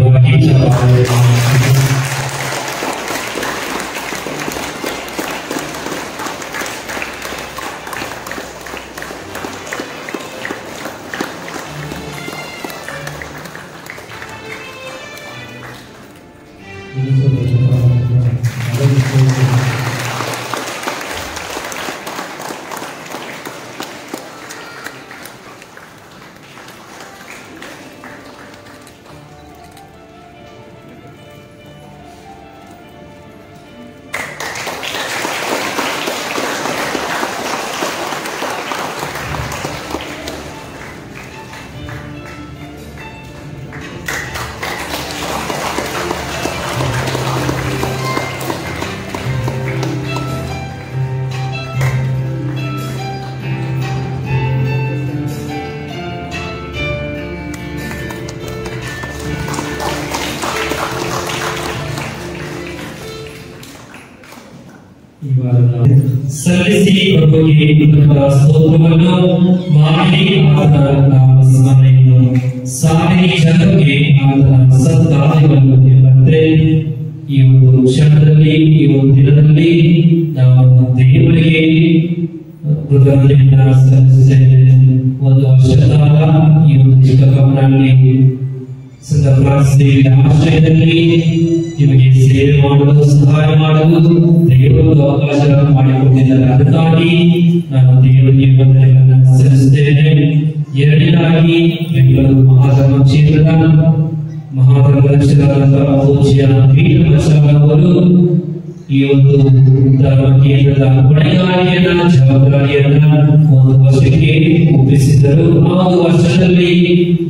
ಸಲ್ಲಿಸಿ ಪ್ರಭುಗೆ ಸ್ತೋತ್ರವನ್ನು ಮಾಡಿ ಆತನ ನಾಮಸ್ಮರಣೆಯನ್ನು ಸಾರಿ ಜನರಿಗೆ ಆತನ ಸತ್ಕಾರ್ಯಗಳನ್ನು ಎಂಬಂತೆ ಈ ಒಂದು ಕ್ಷಣದಲ್ಲಿ ಈ ಒಂದು ದಿನದಲ್ಲಿ ನಾವು ದೇವರಿಗೆ ಕೃತಜ್ಞತೆಯನ್ನು ಸಲ್ಲಿಸುತ್ತೇವೆ. ಒಂದು ವರ್ಷದ ಈ ಒಂದು ಚಿಕ್ಕಪ್ಪನಲ್ಲಿ ಸಂತ ಫ್ರಾನ್ಸಿಸ್ ಆಶ್ರಯದಲ್ಲಿ ನಿಮಗೆ ಸೇವೆ ಮಾಡಲು ಸಹಾಯ ಮಾಡಲು ದೇವರು ಅವಕಾಶ ಮಾಡಿಕೊಟ್ಟಿದ್ದಾರೆ. ಅದಕ್ಕಾಗಿ ನಾನು ದೇವರಿಗೆ ವಂದನೆಗಳನ್ನು ಸಲ್ಲಿಸುತ್ತೇನೆ. ಎರಡನೇದಾಗಿ ಬೆಂಗಳೂರು ಮಹಾಧರ್ಮ ಕ್ಷೇತ್ರದ ಮಹಾಧರ್ಮರಕ್ಷಕರಾದ ಪೂಜ್ಯ ಪೀಠಮಶಾಲವರು ಈ ಒಂದು ಧರ್ಮ ಕೇಂದ್ರದ ಹೊಣೆಗಾರಿಕೆಯನ್ನ ಜವಾಬ್ದಾರಿಯನ್ನ ಒಂದು ವರ್ಷಕ್ಕೆ ಒಪ್ಪಿಸಿದ್ದರು. ಆ ಒಂದು ವರ್ಷದಲ್ಲಿ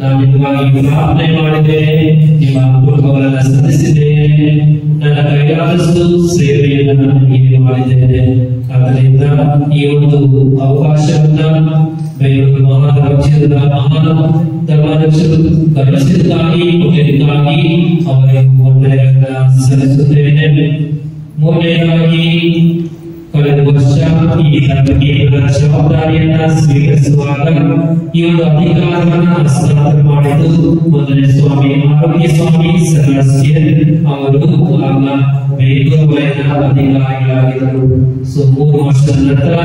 ನಾನು ನಿಮಗಾಗಿ ಪ್ರಾರ್ಥನೆ ಮಾಡಿದ್ದೇನೆ, ನಿಮ್ಮ ಕುಟುಂಬಗಳನ್ನು ಸಲ್ಲಿಸಿದ್ದೇನೆ, ನನ್ನ ಕೈಲಾದಷ್ಟು ಸೇವೆಯನ್ನ ನಿಮಗೆ ಮಾಡಿದ್ದೇನೆ. ಆದ್ದರಿಂದ ಈ ಒಂದು ಅವಕಾಶವನ್ನ ಬೆಂಗಳೂರು ಮಹಾಧರ್ಮಕ್ಷೇತ್ರದ ಮಹಾಧರ್ಮರಕ್ಷಕರು ಕರುಣಿಸಿದ್ದಕ್ಕಾಗಿ ಕೊಟ್ಟಿದ್ದಕ್ಕಾಗಿ ಅವರಿಗೆ ವಂದನೆಗಳನ್ನು ಸಲ್ಲಿಸುತ್ತೇನೆ. ಮೂರನೇದಾಗಿ ಕಳೆದ ವರ್ಷ ಈ ಧರ್ಮಕೇಂದ್ರದ ಜವಾಬ್ದಾರಿಯನ್ನ ಸ್ವೀಕರಿಸುವಾಗ ಈ ಒಂದು ಅಧಿಕಾರವನ್ನ ಹಸ್ತಾಂತರ ಮಾಡಿದ್ದು ಮೊದಲನೇ ಸ್ವಾಮಿ ಆರೋಗ್ಯ ಸ್ವಾಮಿ ಸೆಬಾಸ್ಟಿಯನ್ ಅವರು ಆಗ ಬೇಗೂರು ವಲಯದ ಅಧಿಕಾರಿಗಳಾಗಿದ್ದರು. 3 ವರ್ಷದ ನಂತರ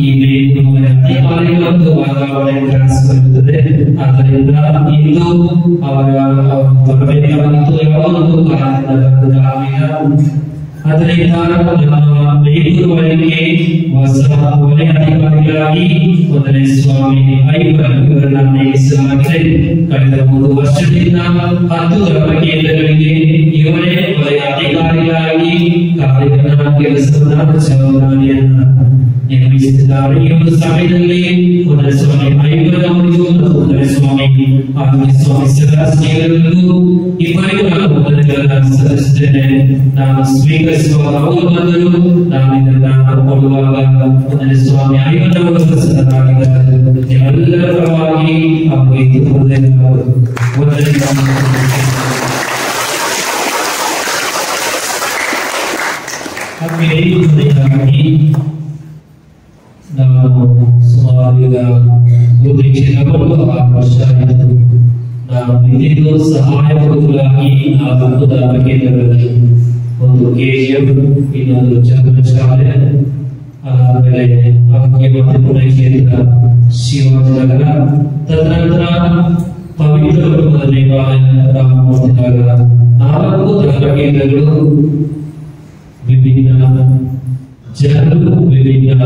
ಈ ಬೇಗೂರು ವಲಯ ಅಧಿಕಾರಿಗಳು ವರ್ಗಾವಣೆ ಟ್ರಾನ್ಸ್ಫರ್ ಇರುತ್ತದೆ. ಆದ್ದರಿಂದ ಇಂದು ಅವರ ಬರಬೇಕಾಗಿತ್ತು, ಯಾವುದೋ ಕಾರಣದಿಂದ ಅದರಿಂದ ನಮ್ಮ ಬೇಗೂರು ವಲಯಕ್ಕೆ ಹೊಸ ವಲಯ ಅಧಿಕಾರಿಗಳಾಗಿ ಮೊದಲನೇ ಸ್ವಾಮಿ ಐವರ್ ಇವರನ್ನ ನೇಮಿಸಲಾಗಿದೆ. ಕಳೆದ 3 ವರ್ಷದಿಂದ 10 ಧರ್ಮ ಕೇಂದ್ರಗಳಿಗೆ ಇವರೇ ವಲಯ ಅಧಿಕಾರಿಗಳಾಗಿ ಕೆಲಸವನ್ನ ಜವಾಬ್ದಾರಿಯನ್ನ ನಿರ್ವಹಿಸುತ್ತಿದ್ದಾರೆ. ಈ ಒಂದು ಸಮಯದಲ್ಲಿ ಮೊದಲನೇ ಸ್ವಾಮಿ ಐವರ್ ಅವರಿಗೂ ಮತ್ತು ಮೊದಲನೇ ಸ್ವಾಮಿ ಆರೋಗ್ಯ ಸ್ವಾಮಿ ಸೆಬಾಸ್ಟಿಯನ್ಗೂ ಇಬ್ಬರಿಗೂ ನಾನು ವಂದನೆಗಳನ್ನು ಸಲ್ಲಿಸುತ್ತೇನೆ. ನಾನು ಸ್ವೀಕರಿಸುವಾಗ ಅವರು ಬಂದರು, ನಾನು ಇದನ್ನ ಕೊಡುವಾಗ ಮೊದಲನೇ ಸ್ವಾಮಿ ಐವರ್ ಅವರು ಪ್ರಸನ್ನರಾಗಿದ್ದಾರೆ. ಎಲ್ಲರ ಪರವಾಗಿ ಅವರಿಗೆ ನಾವು ಸುಮಾರು ಈಗ ಗುರುದೀಕ್ಷೆಗಳು 6 ವರ್ಷ ಆಯಿತು. ನಾವು ಇಂದಿಗೂ ಸಹಾಯ ಗುರುಗಳಾಗಿ 4 ಧರ್ಮ ಕೇಂದ್ರಗಳಲ್ಲಿ, ಒಂದು KGF, ಇನ್ನೊಂದು ಜಗನ್ ಶಾಲೆ, ಆಮೇಲೆ ಆರೋಗ್ಯ ಮತ್ತು ಪುನಃಕೇಂದ್ರ ಶಿವಾಜಿನಗರ, ತದನಂತರ ಪವಿತ್ರ ಕುಟುಂಬದ ದೇವಾಲಯ ರಾಮಮೂರ್ತಿ ನಗರ, 4 ಧರ್ಮ ಕೇಂದ್ರಗಳು ವಿಭಿನ್ನ ಜನರು, ವಿಭಿನ್ನ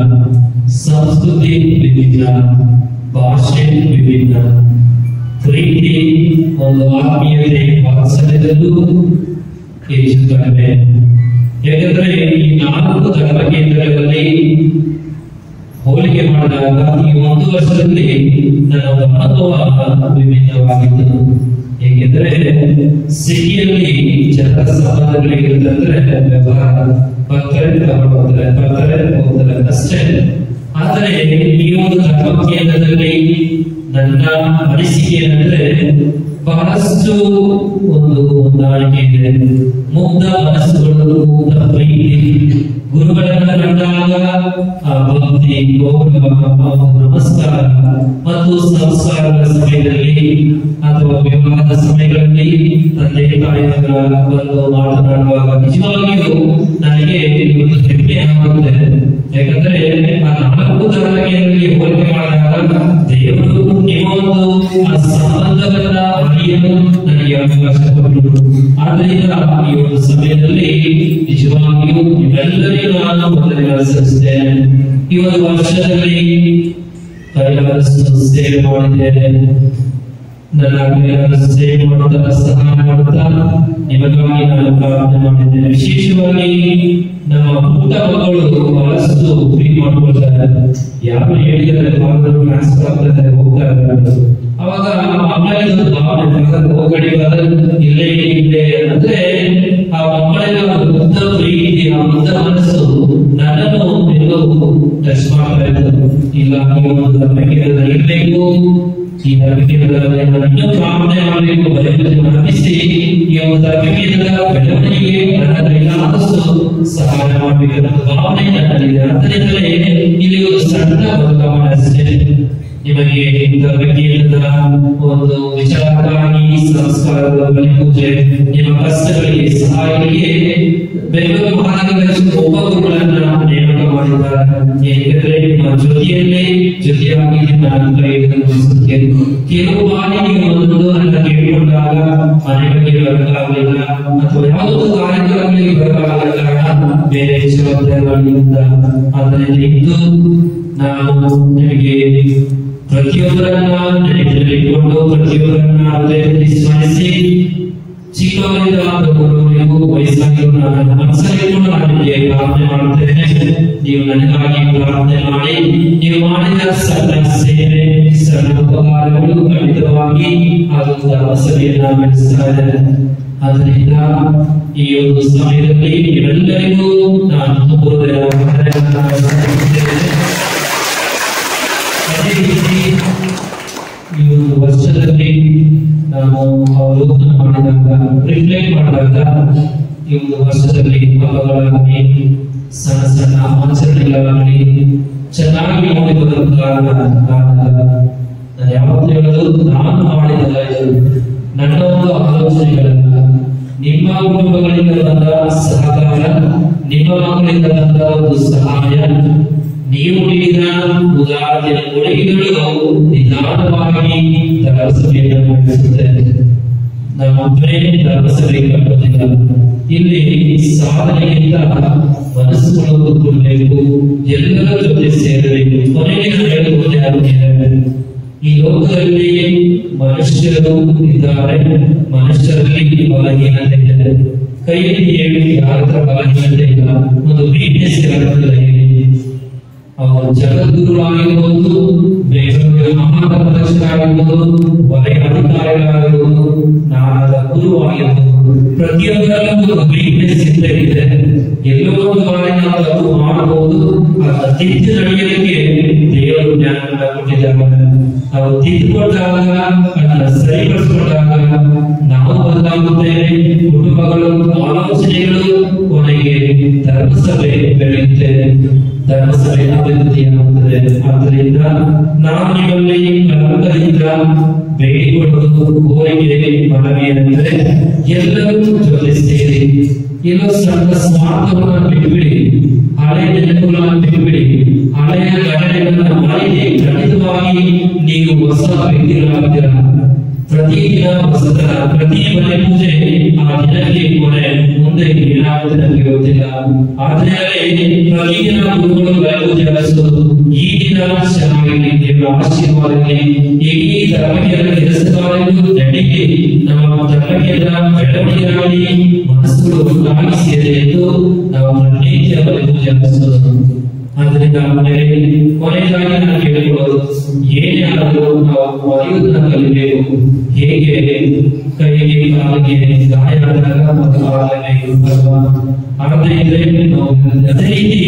ಸಂಸ್ಕೃತಿ, ವಿಭಿನ್ನ ಭಾಷೆ, ವಿಭಿನ್ನ ಪ್ರೀತಿ, ಒಂದು ಆತ್ಮೀಯತೆ, ವಾತ್ಸಲ್ಯದಲ್ಲೂ ಹೆಚ್ಚು ಕಡಿಮೆ. ಯಾಕಂದ್ರೆ ಈ 4 ಧರ್ಮ ಕೇಂದ್ರಗಳಲ್ಲಿ ಹೋಲಿಕೆ ಮಾಡಿದಾಗ ಈ 1 ವರ್ಷದಲ್ಲಿ ನನ್ನ ಅನುಭವ ವಿಭಿನ್ನವಾಗಿತ್ತು. ಏಕೆಂದ್ರೆ ಸಿಟಿಯಲ್ಲಿ ಜನರ ಸಂಬಂಧಗಳಿರುತ್ತಂದ್ರೆ ವ್ಯವಹಾರ ಬರ್ತಾರೆ ಅಷ್ಟೇ. ಆದರೆ ಈ ಒಂದು ಧರ್ಮ ಕೇಂದ್ರದಲ್ಲಿ ನನ್ನ ಅನಿಸಿಕೆ ಏನಂದ್ರೆ ಬಹಳಷ್ಟು ಒಂದು ಹೊಂದಾಣಿಕೆ ಇದೆ. ಮುಗ್ಧ ಮನಸ್ಸುಗಳು, ಮುಗ್ಧ ಪ್ರೀತಿ, ಗುರುಗಳನ್ನ ಕಂಡಾಗ ಆ ಭಕ್ತಿ, ಗೌರವ, ನಮಸ್ಕಾರ ಮತ್ತು ಸಂಸ್ಕಾರದ ಸಮಯದಲ್ಲಿ ಅಥವಾ ವಿವಾಹದ ಸಮಯಗಳಲ್ಲಿ ತಂದೆ ತಾಯಿಗಳ ಬಂದು ಮಾತನಾಡುವಾಗ ನಿಜವಾಗಿಯೂ ನನಗೆ ಒಂದು ಹೆಮ್ಮೆ ಆಗುತ್ತೆ. ಯಾಕಂದ್ರೆ ಆ 4 ಧರ್ಮ ಕೇಂದ್ರದಲ್ಲಿ ಹೋಲಿಕೆ ಮಾಡಿದಾಗ ದೇವರು ನೀವೊಂದು ಆ ಸಂಬಂಧವನ್ನ ಅರಿಯಲು ನನಗೆ ಅವಕಾಶ ಕೊಟ್ಟರು. ಆದ್ರಿಂದ ಈ ಒಂದು ಸಮಯದಲ್ಲಿ ನಿಜವಾಗಿಯೂ ಇವೆಲ್ಲರಿಗೂ ನಾನು ವಂದನೆಗಳನ್ನು ಸಲ್ಲಿಸುತ್ತೇನೆ. ಈ ಒಂದು ವರ್ಷದಲ್ಲಿ ಕೈಲಾದಷ್ಟು ಸೇವೆ ಮಾಡಿದ್ದೇನೆ. ನನ್ನ ಕೈಲಾದಷ್ಟು ಸೇವೆ ಮಾಡುತ್ತಾ, ಸಹಾಯ ಮಾಡುತ್ತಾ ನಿಮಗಾಗಿ ನಾನು ಪ್ರಾರ್ಥನೆ ಮಾಡಿದ್ದೇನೆ. ವಿಶೇಷವಾಗಿ ನಮ್ಮ ಪುಟ್ಟ ಮಕ್ಕಳು ಬಹಳಷ್ಟು ಪ್ರೀತಿ ಮಾಡ್ಕೊಳ್ತಾರೆ. ಯಾರು ಹೇಳಿದರೆ ಟ್ರಾನ್ಸ್ಫರ್ ಆಗ್ತಾರೆ, ಹೋಗ್ತಾ ಇದ್ದಾರೆ. ಅವಾಗ ಮಕ್ಕಳಿಗೆ ಹೋಗಡಿ ಇಲ್ಲೇ ಇದೆ ಅಂದ್ರೆ ಆ ಮಕ್ಕಳಿಗೆ ಮುಗ್ಧ ಪ್ರೀತಿ, ಆ ಮುಗ್ಧ ಮನಸ್ಸು ನನ್ನನ್ನು ಎಲ್ಲೋ ಟಚ್ ಮಾಡ್ತಾ ಇದ್ದಾರೆ. ಇಲ್ಲ, ನೀವು ಧರ್ಮ ಕೇಂದ್ರದಲ್ಲಿ ಇರಬೇಕು, ಈ ಧರ್ಮಕೇಂದ್ರದಲ್ಲಿ ಇನ್ನೂ ಪ್ರಾರ್ಥನೆ ಮಾಡಬೇಕು, ಬರೆಸಿ ಈ ಒಂದು ಧರ್ಮಕೇಂದ್ರದ ಬೆಳವಣಿಗೆ ನನ್ನ ಕೈಲಾದಷ್ಟು ಸಹಾಯ ಮಾಡಬೇಕು ಭಾವನೆ ನನ್ನಲ್ಲಿದೆ. ಅದರಿಂದಲೇ ಇಲ್ಲಿ ಒಂದು ಸಣ್ಣ ಬದಲಾವಣೆ ಅಷ್ಟೇ. ನಿಮಗೆ ಧರ್ಮಕೇಂದ್ರದ ಒಂದು ವಿಚಾರಕ್ಕಾಗಿ ಸಂಸ್ಕಾರದ ಬಲಿ ಪೂಜೆ, ನಿಮ್ಮ ಕಷ್ಟಗಳಿಗೆ ಸಹಾಯಕ್ಕೆ ಬೆಂಗಳೂರು ಮಹಾನಗರದಲ್ಲಿ ಒಬ್ಬೊಬ್ಬರನ್ನ ನೇಮಕ ಮಾಡಿದ್ದಾರೆ. ಏಕೆಂದರೆ ನಿಮ್ಮ ಜೊತೆಯಾಗಿ ನಾನು ಕೈ ಹಿಡಿದುಕೊಳ್ಳುತ್ತೇನೆ. ಕೆಲವು ಬಾರಿ ನೀವು ಒಂದು ನನ್ನ ಕೇಳಿಕೊಂಡಾಗ ಮನೆಗಳಿಗೆ ಬರಲಾಗಲಿಲ್ಲ ಅಥವಾ ಯಾವುದೋ ಕಾರ್ಯಕ್ರಮಗಳಿಗೆ ಬರಲಾಗದ ಕಾರಣ ಬೇರೆ ಜವಾಬ್ದಾರಿಗಳಿಂದ, ಆದ್ದರಿಂದ ಇಂದು ನಾನು ನಿಮಗೆ ಪ್ರತಿಯೊಬ್ಬರನ್ನ ನೆನಪಿಟ್ಟುಕೊಂಡು ಪ್ರತಿಯೊಬ್ಬರನ್ನ ಹೃದಯದಲ್ಲಿ ಸ್ಮರಿಸಿ ಚಿಕ್ಕವರಿಂದ ದೊಡ್ಡವರಿಗೂ ವಯಸ್ಸಾಗಿರುವ ನನ್ನ ಮನಸ್ಸಲ್ಲಿಕೊಂಡು ನಾನು ನಿಮಗೆ ಪ್ರಾರ್ಥನೆ ಮಾಡುತ್ತೇನೆ. ನೀವು ನನಗಾಗಿ ಪ್ರಾರ್ಥನೆ ಮಾಡಿ, ನೀವು ಮಾಡಿದ ಸಣ್ಣ ಸೇವೆ, ಸಣ್ಣ ಉಪಕಾರಗಳು ಖಂಡಿತವಾಗಿ ಅದು ಧರ್ಮಸಭೆಯನ್ನ ಬೆಳೆಸ್ತಾ ಇದೆ. ಆದ್ದರಿಂದ ಈ ಒಂದು ಸಮಯದಲ್ಲಿ ನೀವೆಲ್ಲರಿಗೂ ನಾನು ತುಂಬುವುದರ ಅದೇ ರೀತಿ ಈ ಒಂದು ವರ್ಷದಲ್ಲಿ ನಾವು ಅವಲೋಕನ ಮಾಡಿದಾಗ, ರಿಫ್ಲೆಕ್ಟ್ ಮಾಡಿದಾಗ, ಈ ಒಂದು ವರ್ಷದಲ್ಲಿ ಹಬ್ಬಗಳಾಗಲಿ ಸಣ್ಣ ಸಣ್ಣ ಆಚರಣೆಗಳಾಗಲಿ ಚೆನ್ನಾಗಿ ನೋಡಿ ಬರುವ ಕಾರಣ ನಾನು ಯಾವತ್ತೂ ಹೇಳೋದು ನಾನು ಮಾಡಿದಲ್ಲ, ಇದು ನನ್ನ ಒಂದು ಆಲೋಚನೆಗಳಲ್ಲ. ನಿಮ್ಮ ಕುಟುಂಬಗಳಿಂದ ಬಂದ ಸಹಕಾರ, ನಿಮ್ಮ ಮಕ್ಕಳಿಂದ ಬಂದ ಒಂದು ಸಹಾಯ, ನೀವು ನೀಡಿದ ಉದಾಹರಣೆಯ ಕೊಡುಗೆಗಳು ನಿಧಾನವಾಗಿ ಧರ್ಮಸಭೆಯನ್ನು ನಡೆಸುತ್ತೇವೆ. ನಮ್ಮೊಬ್ಬರೇ ಧರ್ಮಸಭೆ ಕಟ್ಟುವುದಿಲ್ಲ. ಇಲ್ಲಿ ಸಾಧನೆಗಿಂತ ಮನಸ್ಸುಗಳು ಕೂಡಬೇಕು, ಎಲ್ಲರ ಜೊತೆ ಸೇರಬೇಕು. ಕೊನೆಗೆ ಹೇಳುವುದೇ, ಈ ಲೋಕದಲ್ಲಿ ಮನುಷ್ಯರು ಇದ್ದಾರೆ, ಮನುಷ್ಯರಲ್ಲಿ ಬಲಹೀನತೆ ಇದೆ. ಕೈಯಲ್ಲಿ ಹೇಳಿ ಯಾರ ಬಲಹೀನತೆ ಇಲ್ಲ, ಒಂದು ವೀಕ್ನೆಸ್ ಇರುತ್ತದೆ. ಅವರು ಜಗದ್ಗುರುಗಳಾಗಿರ್ಬೋದು, ಬೆಂಗಳೂರಿನ ಮಹಾಧರ್ಮದರ್ಶಕರಾಗಿರ್ಬೋದು, ವಲಯ ಅಧಿಕಾರಿಗಳಾಗಿರ್ಬೋದು, ನಾನಾದ ಗುರುವಾಗಿರ್ಬೋದು, ಪ್ರತಿಯೊಬ್ಬರಲ್ಲೂ ಒಂದು ವೀಕ್ನೆಸ್ ಇದ್ದೇ ಇದೆ. ಎಲ್ಲೋ ಒಂದು ಬಾರಿ ನಾವು ತಪ್ಪು ಮಾಡಬಹುದು, ಅದನ್ನ ತಿದ್ದು ನಡೆಯಲಿಕ್ಕೆ ದೇವರು ಜ್ಞಾನವನ್ನು ಕೊಟ್ಟಿದ್ದಾರೆ. ನಾವು ತಿದ್ದುಕೊಂಡಾಗ, ಅದನ್ನ ಸರಿಪಡಿಸಿಕೊಂಡಾಗ ನಾವು ಬದಲಾಗುತ್ತೇವೆ, ಕುಟುಂಬಗಳು, ಆಲೋಚನೆಗಳು, ಕೊನೆಗೆ ಧರ್ಮಸಭೆ ಬೆಳೆಯುತ್ತೆ, ಧರ್ಮಸಭೆ ಅಭಿವೃದ್ಧಿಯಾಗುತ್ತದೆ. ಆದ್ದರಿಂದ ನಾವು ನಿಮ್ಮಲ್ಲಿ ಕರ್ಮದಿಂದ ಬೇಡಿಕೊಳ್ಳುವುದು ಕೋರಿಕೆ ಮನವಿ ಅಂದರೆ ಎಲ್ಲರೂ ಜೊತೆ ಸೇರಿ ಎಲ್ಲೋ ಸಣ್ಣ ಸ್ವಾರ್ಥವನ್ನು ಬಿಟ್ಟುಬಿಡಿ, ಹಳೆಯ ನೆನಪುಗಳನ್ನು ಬಿಟ್ಟುಬಿಡಿ, ಹಳೆಯ ಘಟನೆಗಳನ್ನು ಮರೆತಿ ಖಂಡಿತವಾಗಿ ನೀವು ಹೊಸ ವ್ಯಕ್ತಿಗಳಾಗ್ತೀರ. ಪ್ರತಿದಿನ ಹೊಸತನ, ಪ್ರತಿ ಮನೆ ಪೂಜೆ ಆ ದಿನಕ್ಕೆ ಕೊನೆ, ಮುಂದೆ ಏನಾಗುತ್ತೆ ನಮಗೆ ಗೊತ್ತಿಲ್ಲ. ಆದ್ರೆ ಪ್ರತಿದಿನ ಗುರುಗಳು ಮನೆ ಪೂಜೆ ನಡೆಸೋದು, ಈ ದಿನ ಚೆನ್ನಾಗಿ ದೇವರ ಆಶೀರ್ವಾದಕ್ಕೆ ಇಡೀ ಧರ್ಮಕೇಂದ್ರ ಕೆಲಸಗಾರರಿಗೂ ನಡಿಗೆ ನಮ್ಮ ಧರ್ಮಕೇಂದ್ರ ಬೆಳವಣಿಗೆಗಾಗಿ ಮನಸ್ಸುಗಳು ಒಟ್ಟಾಗಿ ಸೇರಿ ಎಂದು ನಾವು ಪ್ರತಿನಿತ್ಯ ಮನೆ ಪೂಜೆ ನಡೆಸೋದು. ಆದ್ದರಿಂದ ಕೊನೆಗಾಗಿ ನಾನು ಕೇಳಿಕೊಳ್ಳೋದು, ಏನೇ ಆದರೂ ನಾವು ಮರೆಯುವುದನ್ನು ಕಲಿಬೇಕು. ಹೇಗೆ ಕೈಗೆ ಕಾಲಿಗೆ ಗಾಯ ಆದಾಗ ಬದಲಾಗಬೇಕು ಅಲ್ವಾ? ಆದರೆ ನಾವು ಅದೇ ರೀತಿ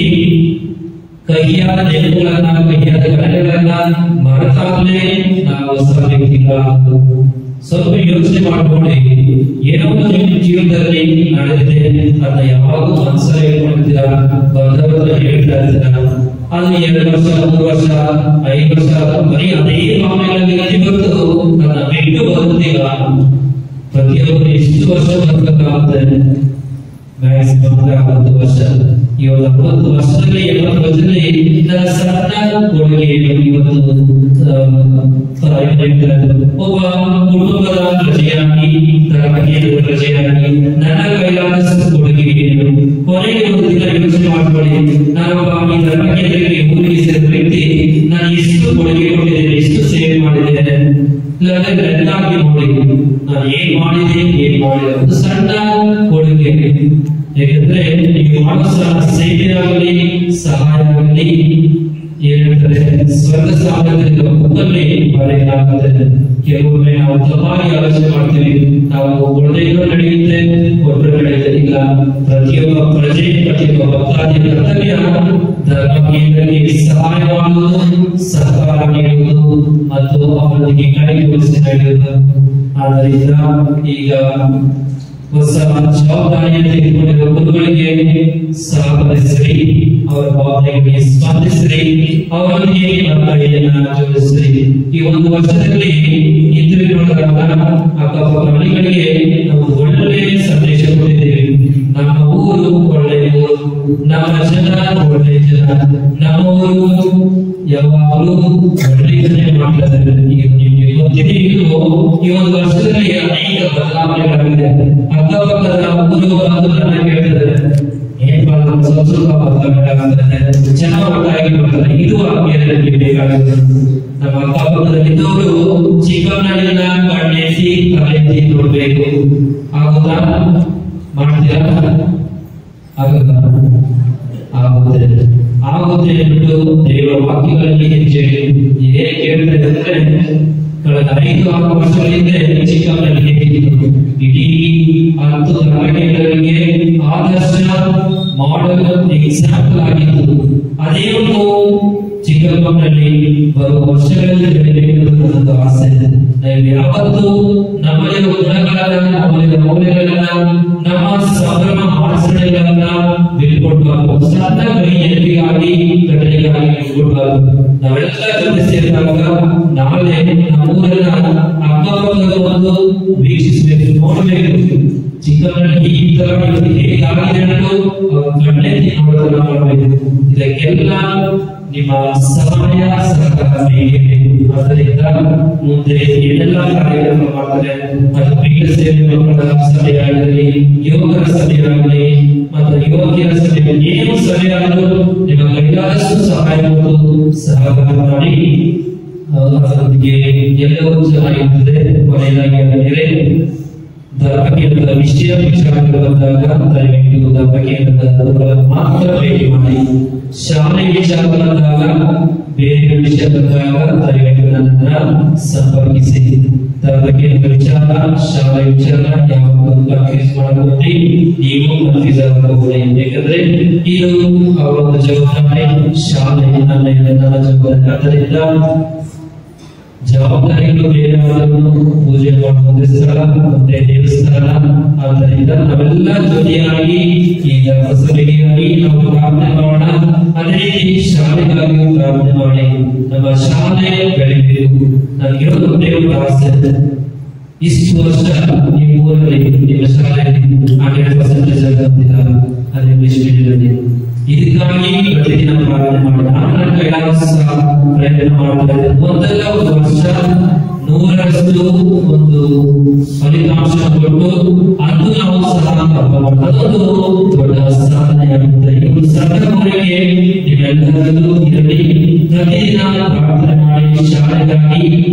ಕೈಯಾದ ನೆನಪುಗಳನ್ನ, ಕೈಯಾದ ಘಟನೆಗಳನ್ನ ಮರೆತಾಗಲೇ ನಾವು ಹೊಸ ವ್ಯಕ್ತಿಗಳಾಗಬಹುದು. ಸ್ವಲ್ಪ ಯೋಚನೆ ಮಾಡ್ಕೊಳ್ಳಿ, ಏನೋ ನಿಮ್ಮ ಜೀವನದಲ್ಲಿ ನಡೆದಿದೆ, ಅದನ್ನ ಯಾವಾಗೂ ಮನಸ್ಸಲ್ಲಿ ಇಟ್ಕೊಂಡಿದ್ದೀರಾ, ಬಂದವರ ಹೇಳ್ತಾ ಇದ್ದೀರಾ. ಅದು 2 ವರ್ಷ, 3 ವರ್ಷ, 5 ವರ್ಷ ಬರೀ ಅದೇ ಭಾವನೆಗಳಲ್ಲಿ ಬಂದು ಅದನ್ನ ಬಿಟ್ಟು ಬರುತ್ತೀರಾ? ಪ್ರತಿಯೊಬ್ಬರು ಎಷ್ಟು ವರ್ಷ ಬದುಕಕ್ಕಾಗುತ್ತೆ? ಮ್ಯಾಕ್ಸಿಮಮ್ 40 ವರ್ಷ. ಈ 40 ವರ್ಷದಲ್ಲಿ 70 ವರ್ಷದಲ್ಲಿ ನನ್ನ ಸಣ್ಣ ಕೊಡುಗೆ ಇವತ್ತು ಒಬ್ಬ ಕುಟುಂಬದ ಪ್ರಜೆಯಾಗಿ, ಧರ್ಮಕೇಂದ್ರದ ಪ್ರಜೆಯಾಗಿ ನನ್ನ ಕೈಲಾದಷ್ಟು ಕೊಡುಗೆ ಏನು? ಕೊನೆಗೆ ಒಂದು ದಿನ ಯೋಚನೆ ಮಾಡ್ಕೊಳ್ಳಿ, ನಾನೊಬ್ಬ ಈ ಧರ್ಮಕೇಂದ್ರಕ್ಕೆ ಊರಿಗೆ ಸೇರಿದ ವ್ಯಕ್ತಿ, ನಾನು ಎಷ್ಟು ಕೊಡುಗೆ ಕೊಟ್ಟಿದ್ದೇನೆ, ಎಷ್ಟು ಸೇವೆ ಮಾಡಿದ್ದೇನೆ, ಇಲ್ಲಾಂದ್ರೆ ಎಲ್ಲಾಗಿ ನೋಡಿ ನಾನು ಏನ್ ಮಾಡಿದೆ, ಏನ್ ಮಾಡಿದೆ, ಒಂದು ಸಣ್ಣ ಕೊಡುಗೆ. ಯಾಕಂದ್ರೆ ನೀವು ಮಾಡೋ ಸೇವೆ ಆಗಲಿ, ಸಹಾಯ ಆಗಲಿ, ಏನಂತಾರೆ ಸ್ವರ್ಗ ಸಾಮ್ರಾಜ್ಯದ ಬುಕ್ಕಲ್ಲಿ ಬರೆಯಲಾಗುತ್ತದೆ. ಕೆಲವೊಮ್ಮೆ ನಾವು ತಪ್ಪಾಗಿ ಆಲೋಚನೆ ಮಾಡ್ತೀವಿ, ನಾವು ಒಳ್ಳೆಯದು ನಡೆಯುತ್ತೆ ಒಬ್ಬರು ನಡೆಯುವುದಿಲ್ಲ. ಪ್ರತಿಯೊಬ್ಬ ಪ್ರಜೆ ಪ್ರತಿಯೊಬ್ಬ ಭಕ್ತಾದಿಯ ಕರ್ತವ್ಯ ಧರ್ಮ ಕೇಂದ್ರಕ್ಕೆ ಸಹಾಯ ಮಾಡುವುದು, ಸಹಕಾರ ನೀಡುವುದು ಮತ್ತು ಅವರೊಂದಿಗೆ ಕೈಗೂಡಿಸಿ ನಡೆಯುವುದು. ಆದ್ದರಿಂದ ಈಗ ಹೊಸ ಜವಾಬ್ದಾರಿಯನ್ನು ತೆಗೆದುಕೊಂಡಿರುವ ಗುರುಗಳಿಗೆ ಸಹಕರಿಸಿರಿ, ಅವರ ಭಾವನೆಗಳಿಗೆ ಸ್ಪಂದಿಸಿರಿ, ಅವರೊಂದಿಗೆ ಕೈಯನ್ನು ಜೋಡಿಸಿರಿ. ಈ ಒಂದು ವರ್ಷದಲ್ಲಿ ಹಿಂದಿರುಗಿದಾಗ ಅಕ್ಕಪಕ್ಕ ಮನೆಗಳಿಗೆ ನಾವು ಒಳ್ಳೆಯ ಸಂದೇಶ ಕೊಟ್ಟಿದ್ದೇವೆ. ನಮ್ಮ ಊರು ಒಳ್ಳೆಯ ಊರು, ನಮ್ಮ ಜನ ಒಳ್ಳೆಯ ಜನ, ನಮ್ಮ ಊರು ಯಾವಾಗಲೂ ಒಳ್ಳೆಯದನ್ನೇ ಮಾಡ್ತಾರೆ. ಈಗ ನಿಮಗೆ ಗೊತ್ತಿದೆ, ಈ ಒಂದು ವರ್ಷದಲ್ಲಿ ಅನೇಕ ಬದಲಾವಣೆಗಳಾಗಿದೆ. ಅಕ್ಕಪಕ್ಕದ ಊರು ಬಂದು ನನ್ನ ಕೇಳ್ತಾರೆ, ಸ್ವಲ್ಪ ಬದಲಾವಣೆ ಜನ ಒಟ್ಟಾಗಿ ಬರ್ತಾರೆ. ಇದು ಆಜ್ಞೆಯಲ್ಲಿ ಬೇಕಾಗಿದೆ. ನಮ್ಮ ಅಕ್ಕಪಕ್ಕದಲ್ಲಿದ್ದವರು ಚಿಕ್ಕಮ್ಮನನ್ನ ಕಣ್ಣೆತ್ತಿ ತಲೆತ್ತಿ ನೋಡ್ಬೇಕು. ಆಗುತ್ತಾ? ಮಾಡ್ತೀರಾ? ಆಗುತ್ತಾ? ಆಗುತ್ತೆ ಎಂದು ದೇವರ ವಾಕ್ಯಗಳಲ್ಲಿ ಹೇಳಿ ಏನ್ ಕೇಳ್ತಾರೆ ಅಂದ್ರೆ, ಕಳೆದ 5-6 ವರ್ಷಗಳ ಹಿಂದೆ ಚಿಕ್ಕಮ್ಮನಲ್ಲಿ ಹೇಗಿತ್ತು, ಇಡೀ 10 ಧರ್ಮಕೇಂದ್ರಗಳಿಗೆ ಆದರ್ಶ ಮಾಡಲ್ ಎಕ್ಸಾಂಪಲ್ ಆಗಿತ್ತು. ಅದೇ ಒಂದು ಚಿಕ್ಕಮ್ಮನಲ್ಲಿ ಬರುವ ವರ್ಷಗಳಲ್ಲಿ ಬೆಳೆಯಬೇಕೆಂಬ ಆಸೆ. ಯಾವತ್ತು ನಮ್ಮಲ್ಲಿರುವ ಗುಣಗಳನ್ನ, ನಮ್ಮಲ್ಲಿರುವ ಮೌಲ್ಯಗಳನ್ನ, ನಮ್ಮ ಸಂಭ್ರಮ ಆಚರಣೆಗಳನ್ನ ಬಿಟ್ಕೊಡ್ಬಾರ್ದು. ಸಣ್ಣ ಕೈ ನೆನಪಿಗಾಗಿ ಘಟನೆಗಾಗಿ ಬಿಟ್ಕೊಡ್ಬಾರ್ದು. ನಾವೆಲ್ಲ ಗಮನಿಸಿದಾಗ ನಾಳೆ ನಮ್ಮೂರನ್ನ ಅಕ್ಕಪಕ್ಕದ ಒಂದು ವೀಕ್ಷಿಸಬೇಕು, ನೋಡಬೇಕು. ಚಿಕ್ಕಮ್ಮನಲ್ಲಿ ಈ ತರ ಹೇಗಾಗಿದೆ ಅನ್ನೋದು ಕಣ್ಣೆತ್ತಿ ನೋಡೋದನ್ನ ಮಾಡಬೇಕು. ಇದಕ್ಕೆಲ್ಲ ನಿಮ್ಮ ಸಹಾಯ ಸಹಕಾರ ಬೇಕೇ. ಆದ್ದರಿಂದ ಮುಂದೆ ಏನೆಲ್ಲ ಕಾರ್ಯಕ್ರಮ ಮಾಡ್ತಾರೆ, ಅದು ಪೀಠ ಸೇವೆ ಮಕ್ಕಳ ಸಭೆಯಾಗಲಿ, ಯೋಗರ ಸಭೆಯಾಗಲಿ ಮತ್ತು ಯುವತಿಯರ ಸಭೆ, ಏನು ಸಭೆ ಆದರೂ ನಿಮ್ಮ ಕೈಲಾದಷ್ಟು ಸಹಾಯ ಮತ್ತು ಸಹಕಾರ ಮಾಡಿ ಅದರೊಂದಿಗೆ ಎಲ್ಲವೂ ಚೆನ್ನಾಗಿರುತ್ತದೆ. ಕೊನೆಯದಾಗಿ ಧರ್ಮಕೇಂದ್ರದ ವಿಚಾರಗಳು ಬಂದಾಗ ದಯವಿಟ್ಟು ಧರ್ಮಕೇಂದ್ರದ ಮಾತ್ರ ಭೇಟಿ ಮಾಡಿ. ಶಾಲೆ ವಿಚಾರ ಬಂದಾಗ, ಬೇರೆ ವಿಷಯ ಬಂದಾಗ ದಯವಿಟ್ಟು ನನ್ನನ್ನು ಸಂಪರ್ಕಿಸಿ. ಧರ್ಮಕೇಂದ್ರ ವಿಚಾರ, ಶಾಲೆ ವಿಚಾರ ಯಾವುದು ಕನ್ಫ್ಯೂಸ್ ಮಾಡಬಹುದು, ನೀವು ಕನ್ಫ್ಯೂಸ್ ಆಗಬಹುದು. ಯಾಕಂದ್ರೆ ಇದು ಅವರ ಒಂದು ಜವಾಬ್ದಾರಿ, ಶಾಲೆ ನನ್ನ ಜವಾಬ್ದಾರಿ. ಆದ್ದರಿಂದ ಜವಾಬ್ದಾರಿಗಳು ಬೇರೆಯವರನ್ನು ಪೂಜೆ ಮಾಡುವ ಸ್ಥಳ ಮತ್ತೆ ದೇವಸ್ಥಾನ. ಆದ್ದರಿಂದ ನಾವೆಲ್ಲ ಜೊತೆಯಾಗಿ ಈಗ ಸಭೆಗಾಗಿ ನಾವು ಪ್ರಾರ್ಥನೆ ಮಾಡೋಣ. ಅದೇ ರೀತಿ ಶಾಲೆಗಾಗಿ ಪ್ರಾರ್ಥನೆ ಮಾಡಿ. ನಮ್ಮ ಶಾಲೆ ಬೆಳೆಯಬೇಕು. ನನಗಿರೋದು ಒಂದೇ ಒಂದು ಆಸೆ, ಇಷ್ಟು ವರ್ಷ ನಿಮ್ಮ ಊರಲ್ಲಿ ನಿಮ್ಮ ಶಾಲೆಯಲ್ಲಿ 100% ಬಂದಿಲ್ಲ, ಅದು ಇಂಗ್ಲಿಷ್ ಮೀಡಿಯಂನಲ್ಲಿ. ಇದಕ್ಕಾಗಿ ಪ್ರತಿದಿನ ಪ್ರಾರ್ಥನೆ ಮಾಡೋಣ. ನನ್ನ ಕೈಲಾಸ ಪ್ರಯತ್ನ ಮಾಡ್ತಾರೆ. ಒಂದಲ್ಲ ಒಂದು ವರ್ಷ 100ರಷ್ಟು ಒಂದು ಫಲಿತಾಂಶ ಕೊಟ್ಟು ಅದು ನಾವು ಸಹ ಅದೊಂದು ದೊಡ್ಡ ಸಾಧನೆಯಾಗುತ್ತೆ. ಈ ಒಂದು ಸಾಧನೆಗೆ ನೀವೆಲ್ಲರೂ ಇರಲಿ. ಪ್ರತಿದಿನ ಪ್ರಾರ್ಥನೆ ಮಾಡಿ, ಶಾಲೆಗಾಗಿ,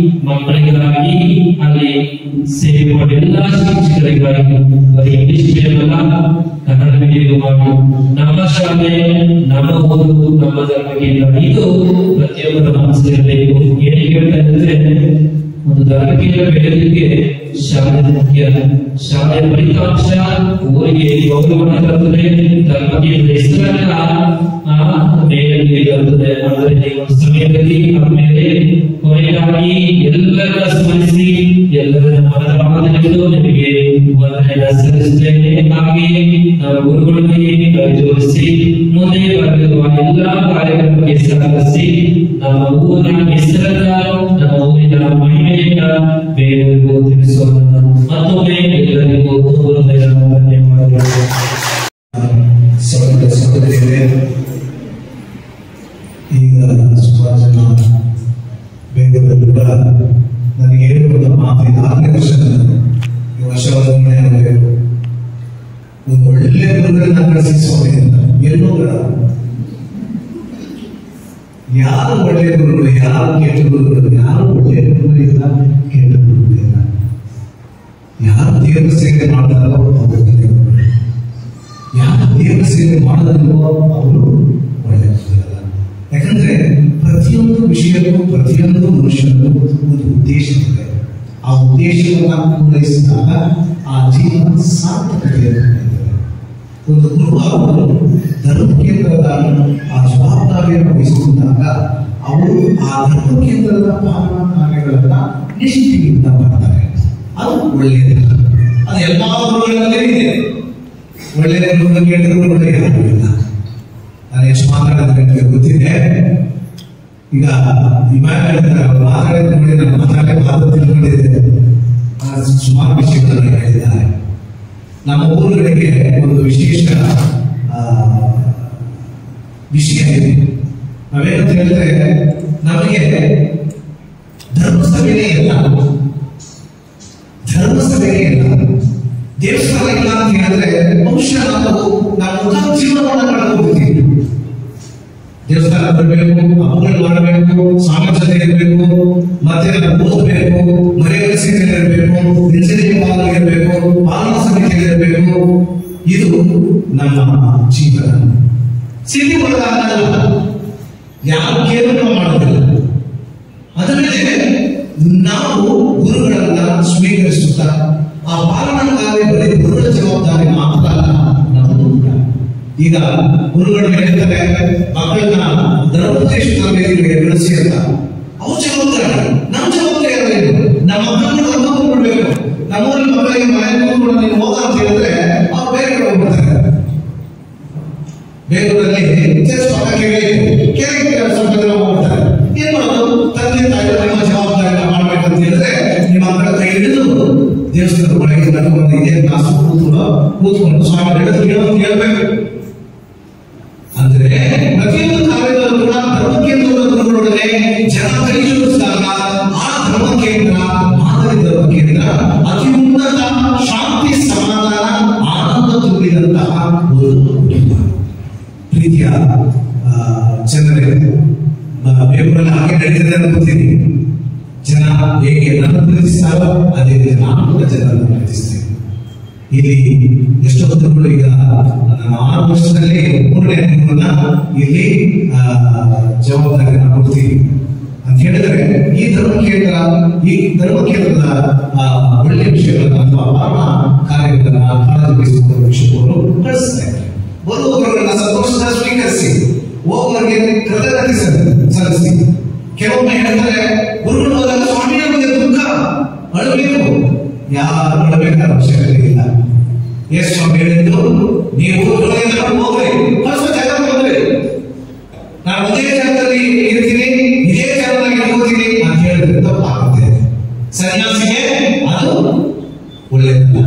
ಮಕ್ಕಳಿಗಾಗಿ, ಅಲ್ಲಿ ಸೇವೆ ಮಾಡಿ, ಎಲ್ಲಾ ಶಿಕ್ಷಕರಿಗಾಗಿ. ಬರೀ ಇಂಗ್ಲಿಷ್ ಮೀಡಿಯಂ ಅಲ್ಲ, ಕನ್ನಡ ಮೀಡಿಯಂ ಮಾಡಿ. ನಮ್ಮ ಶಾಲೆ, ನಮ್ಮ ಊರು, ನಮ್ಮ ಧರ್ಮಕೇಂದ್ರ, ಇದು ಪ್ರತಿಯೊಬ್ಬರ ಮನಸ್ಸಿರಬೇಕು. ಏನೇ ಹೇಳ್ತಾ ಇದ್ರೆ, ಒಂದು ಧರ್ಮಕೇಂದ್ರ ಬೆಳೆಯಲಿಕ್ಕೆ ಶಾಲೆ ಮುಖ್ಯ. ಶಾಲೆಯ ಫಲಿತಾಂಶ ಊರಿಗೆ ಗೌರವವನ್ನು ತರುತ್ತದೆ. ಧರ್ಮಕೇಂದ್ರ ಹೆಸರನ್ನ ಮೇಲಕ್ಕೆ ತರುತ್ತದೆ. ಆದರೆ ಒಂದು ಸಮಯದಲ್ಲಿ ಆಮೇಲೆ ಕೊನೆಯಾಗಿ ಎಲ್ಲರ ಸ್ಮರಿಸಿ, ಎಲ್ಲರ ಮನದಾಳದಲ್ಲಿಟ್ಟು ನಿಮಗೆ ವಂದನೆಯನ್ನು ಸಲ್ಲಿಸುತ್ತೇನೆ. ಹಾಗೆಯೇ ನಾವು ಗುರುಗಳಿಗೆ ಕೈ ಜೋಡಿಸಿ ಮುಂದೆ ಬರಲಿರುವ ಎಲ್ಲಾ ಕಾರ್ಯಕ್ರಮಕ್ಕೆ ಸಹಕರಿಸಿ ನಮ್ಮ ಊರಿನ ಹೆಸರನ್ನ, ನಮ್ಮ ಊರಿನ ಮಹಿಮೆಯನ್ನ ಬೇರೆಯವರಿಗೂ ತಿಳಿಸೋಣ. ಮತ್ತೊಮ್ಮೆ ಎಲ್ಲರಿಗೂ ಧನ್ಯವಾದಗಳು. ಸಹೋದರಿಯರೇ, ಈಗ ಸುಮಾರು ಜನ ಬೆಂಗಳೂರಲ್ಲಿ ಕೂಡ ನನಗೆ ಹೇಳಿರುವ ಮಾತು, 4ನೇ ವರ್ಷ ಈ ವರ್ಷವೊಮ್ಮೆ ಆಗಬೇಕು. ಒಂದು ಒಳ್ಳೆ ಗುರುಗಳನ್ನ ಕಳಿಸಿಸೋದ್ರಿಂದ ಎಲ್ಲೂ ಯಾರು ಒಳ್ಳೆಯ ಗುರುಗಳು, ಯಾರು ಕೆಟ್ಟ ಗುರುಗಳು, ಯಾರು ಒಳ್ಳೆಯ ಗುರುಗಳು ಇಲ್ಲ, ಕೆಟ್ಟ ಗುರುಗಳು ಇಲ್ಲ. ಯಾರು ದೇವರ ಸೇವೆ ಮಾಡ್ತಾರೋ ಅವರು ಗುರುಗಳು, ಯಾರು ದೇವರ ಸೇವೆ ಮಾಡೋದಿಲ್ವೋ ಅವರು ಒಳ್ಳೆಯ ಗುರುಗಳಲ್ಲ. ಯಾಕಂದ್ರೆ ವಿಷಯಕ್ಕೂ ಪ್ರತಿಯೊಂದು ಮನುಷ್ಯನಲ್ಲೂ ಒಂದು ಉದ್ದೇಶ ಇದೆ. ಆ ಉದ್ದೇಶವನ್ನು ಪೂರೈಸಿದಾಗ ಆ ಜೀವನ ಸಾರ್ಥಕತೆಯನ್ನು ಹೊಂದಿದೆ. ಒಂದು ಗುರುವಾರು ಧರ್ಮ ಕೇಂದ್ರದ ಆ ಜವಾಬ್ದಾರಿಯನ್ನು ವಹಿಸಿಕೊಂಡಾಗ ಅವರು ಆ ಧರ್ಮ ಕೇಂದ್ರದ ಪಾಲನಾ ಕಾರ್ಯಗಳನ್ನ ನಿಷ್ಠೆಯಿಂದ ಮಾಡ್ತಾರೆ. ಅದು ಒಳ್ಳೆಯದು. ಅದು ಎಲ್ಲಾ ಗುರುಗಳಲ್ಲೇ ಇದೆ. ಒಳ್ಳೆಯ ಗುರುಗಳು ಕೇಳಿದ್ರು ಒಳ್ಳೆಯದಾಗಿಲ್ಲ. ನಾನು ಎಷ್ಟು ಮಾತಾಡಿದ್ರೆ ನನಗೆ ಗೊತ್ತಿದೆ. ಈಗ ಮಾತಾಡಿದ ನೋಡಿ ನಾನು ಮಾತು ತಿಳ್ಕೊಂಡಿದ್ದೆ. ಸುಮಾರು ವಿಷಯಗಳನ್ನು ಹೇಳಿದ್ದಾರೆ. ನಮ್ಮ ಊರುಗಳಿಗೆ ಒಂದು ವಿಶೇಷ ವಿಷಯ ಇದೆ. ನಾವೇನಂತ ಹೇಳಿದ್ರೆ ನಮಗೆ ಧರ್ಮಸಭೆಯೇ ಇಲ್ಲ. ಧರ್ಮಸಭೆಯೇ ಇಲ್ಲ, ದೇವಸ್ಥಾನ ಇಲ್ಲ ಅಂತ ಹೇಳಿದ್ರೆ ಬಹುಶಃ ನಾವು ಜೀವನವನ್ನು ಕಳೆದುಕೊಳ್ತೀವಿ. ದೇವಸ್ಥಾನ ಬರಬೇಕು, ಹಬ್ಬಗಳು ಮಾಡಬೇಕು, ಸಾಮರ್ಥ್ಯತೆ ಇರಬೇಕು, ಮತ್ತೆ ಓದಬೇಕು, ಮರೆಯಲಿಸಿಕೆ ಇರಬೇಕು, ಇಂಜಿನಿಯರಿಂಗ್ ಪಾಲ್ಗೊಳ್ಳಬೇಕು, ಪಾಲನಾ ಸಮಿತಿಯಲ್ಲಿ ಇರಬೇಕು. ಇದು ನಮ್ಮ ಜೀವನ. ಸಿಟಿ ಒಳಗಾಗಲ್ಲ, ಯಾರು ಕೇವಲ ಮಾಡೋದಿಲ್ಲ. ಅದರ ಮೇಲೆ ನಾವು ಗುರುಗಳನ್ನ ಸ್ವೀಕರಿಸುತ್ತಾ ಆ ಪಾಲನಾ ಕಾರ್ಯ ಬರೀ ಗುರುಗಳ ಜವಾಬ್ದಾರಿ ಮಾತ್ರ ಅಲ್ಲ, ನಮ್ಮದು ಕೂಡ. ಈಗ ಗುರುಗಳು ಹೇಳ್ತಾರೆ ಮಕ್ಕಳನ್ನ ಧರ್ಮೋಪದೇಶದಲ್ಲಿ ಬೆಳೆಸಿ ಅಂತ. ಅವ್ರ ಜವಾಬ್ದಾರಿ, ನಮ್ಮ ಜವಾಬ್ದಾರಿ ಏನು? ನಮ್ಮ ಮಕ್ಕಳನ್ನ ಅನುಭವ ಕೊಡ್ಬೇಕು. ನಮ್ಮೂರಲ್ಲಿ ಮಕ್ಕಳಿಗೆ ಮನೆ ಕೂಡ ನೀವು ಹೋದ ಅಂತ ಹೇಳಿದ್ರೆ ಅವ್ರು ಬೇರೆ ಕಡೆ ಹೋಗ್ಬಿಡ್ತಾರೆ. ಬೇಲೂರಲ್ಲಿ ಕೆರೆಗೆ ಸ್ವಲ್ಪ ಜನ ಹೋಗ್ತಾರೆ. ಏನ್ ಮಾಡೋದು? ತಂದೆ ತಾಯಿ ನಿಮ್ಮ ಜವಾಬ್ದಾರಿ ಮಾಡ್ಬೇಕಂತ ಹೇಳಿದ್ರೆ ನಿಮ್ಮ ಮಕ್ಕಳ ಕೈ ಹಿಡಿದು ದೇವಸ್ಥಾನದ ಒಳಗೆ ನಡ್ಕೊಂಡು ಇದೇ ಕ್ಲಾಸ್ ಕೂತ್ಕೊಂಡು ಸ್ವಾಮಿ ಹೇಳ್ಬೇಕು. ಅಂದ್ರೆ ಪ್ರತಿಯೊಂದು ಕಾರ್ಯದಲ್ಲೂ ಕೂಡ ಧರ್ಮ ಕೇಂದ್ರದ ಗುರುಗಳೊಡನೆ ಜನ ಕೈ ಜೋಡಿಸಿದಾಗ ಆ ಧರ್ಮ ಕೇಂದ್ರ ಮಾದರಿ ಧರ್ಮ ಕೇಂದ್ರ ಅತಿ ಉನ್ನತ ಶಾಂತಿ, ಸಮಾಧಾನ, ಆನಂದ ತುಂಬಿದಂತಹ ಒಂದು ಕುಟುಂಬ. ಪ್ರೀತಿಯ ಜನರೇ, ಬೇಗೂರಲ್ಲಿ ಹಾಗೆ ನಡೀತದೆ ಅನ್ಕೋತೀನಿ. ಜನ ಹೇಗೆ ನನ್ನ ಪ್ರೀತಿಸ್ತಾರೋ ಅದೇ ರೀತಿ ನಾನು ಕೂಡ ಜನರನ್ನು ಪ್ರೀತಿಸ್ತೇನೆ. ಇಲ್ಲಿ ಎಷ್ಟೋ ಗುರುಗಳು ಈಗ ನಾನು 6 ವರ್ಷದಲ್ಲಿ 3ನೇ ಗುರುಗಳನ್ನ ಇಲ್ಲಿ ಜವಾಬ್ದಾರಿಯನ್ನು ಕೊಡ್ತೀವಿ ಅಂತ ಹೇಳಿದ್ರೆ ಈ ಧರ್ಮ ಕೇಂದ್ರದ ಒಳ್ಳೆಯ ವಿಷಯಗಳನ್ನ ಅಥವಾ ಪಾಲನಾ ಕಾರ್ಯಗಳನ್ನ ಕಾಳಜಿವಹಿಸಿಕೊಂಡು ವಿಷಯವನ್ನು ಕಳಿಸ್ತಾ ಇದ್ದಾರೆ. ಬರುವವರನ್ನ ಸಂತೋಷದ ಸ್ವೀಕರಿಸಿ, ಹೋಗುವವರಿಗೆ ಕೃತಜ್ಞತೆ ಸಲ್ಲಿಸಿ. ಕೆಲವೊಮ್ಮೆ ಹೇಳ್ತಾರೆ ಗುರುಗಳು ಹೋದಾಗ ಸ್ವಾಮಿಯ ಬಗ್ಗೆ ದುಃಖ ಅಳಬೇಕು. ಯಾರು ಅಳಬೇಕಾದ ಅವಶ್ಯಕತೆ ಇಲ್ಲ. ಯೇಸು ಸ್ವಾಮಿ ಹೇಳಿದ್ದು, ನೀವು ಹೋಗ್ರಿ, ಹೊಸ ಜಾಗ ಹೋಗ್ರಿ, ನಾನು ಒಂದೇ ಜಾಗದಲ್ಲಿ ಇರ್ತೀನಿ, ಇದೇ ಜಾಗದಲ್ಲಿ ಇರ್ಕೋತೀನಿ ಅಂತ ಹೇಳಿದ್ರೆ ತಪ್ಪಾಗುತ್ತೆ. ಸನ್ಯಾಸಿಗೆ ಅದು ಒಳ್ಳೆಯದಲ್ಲ.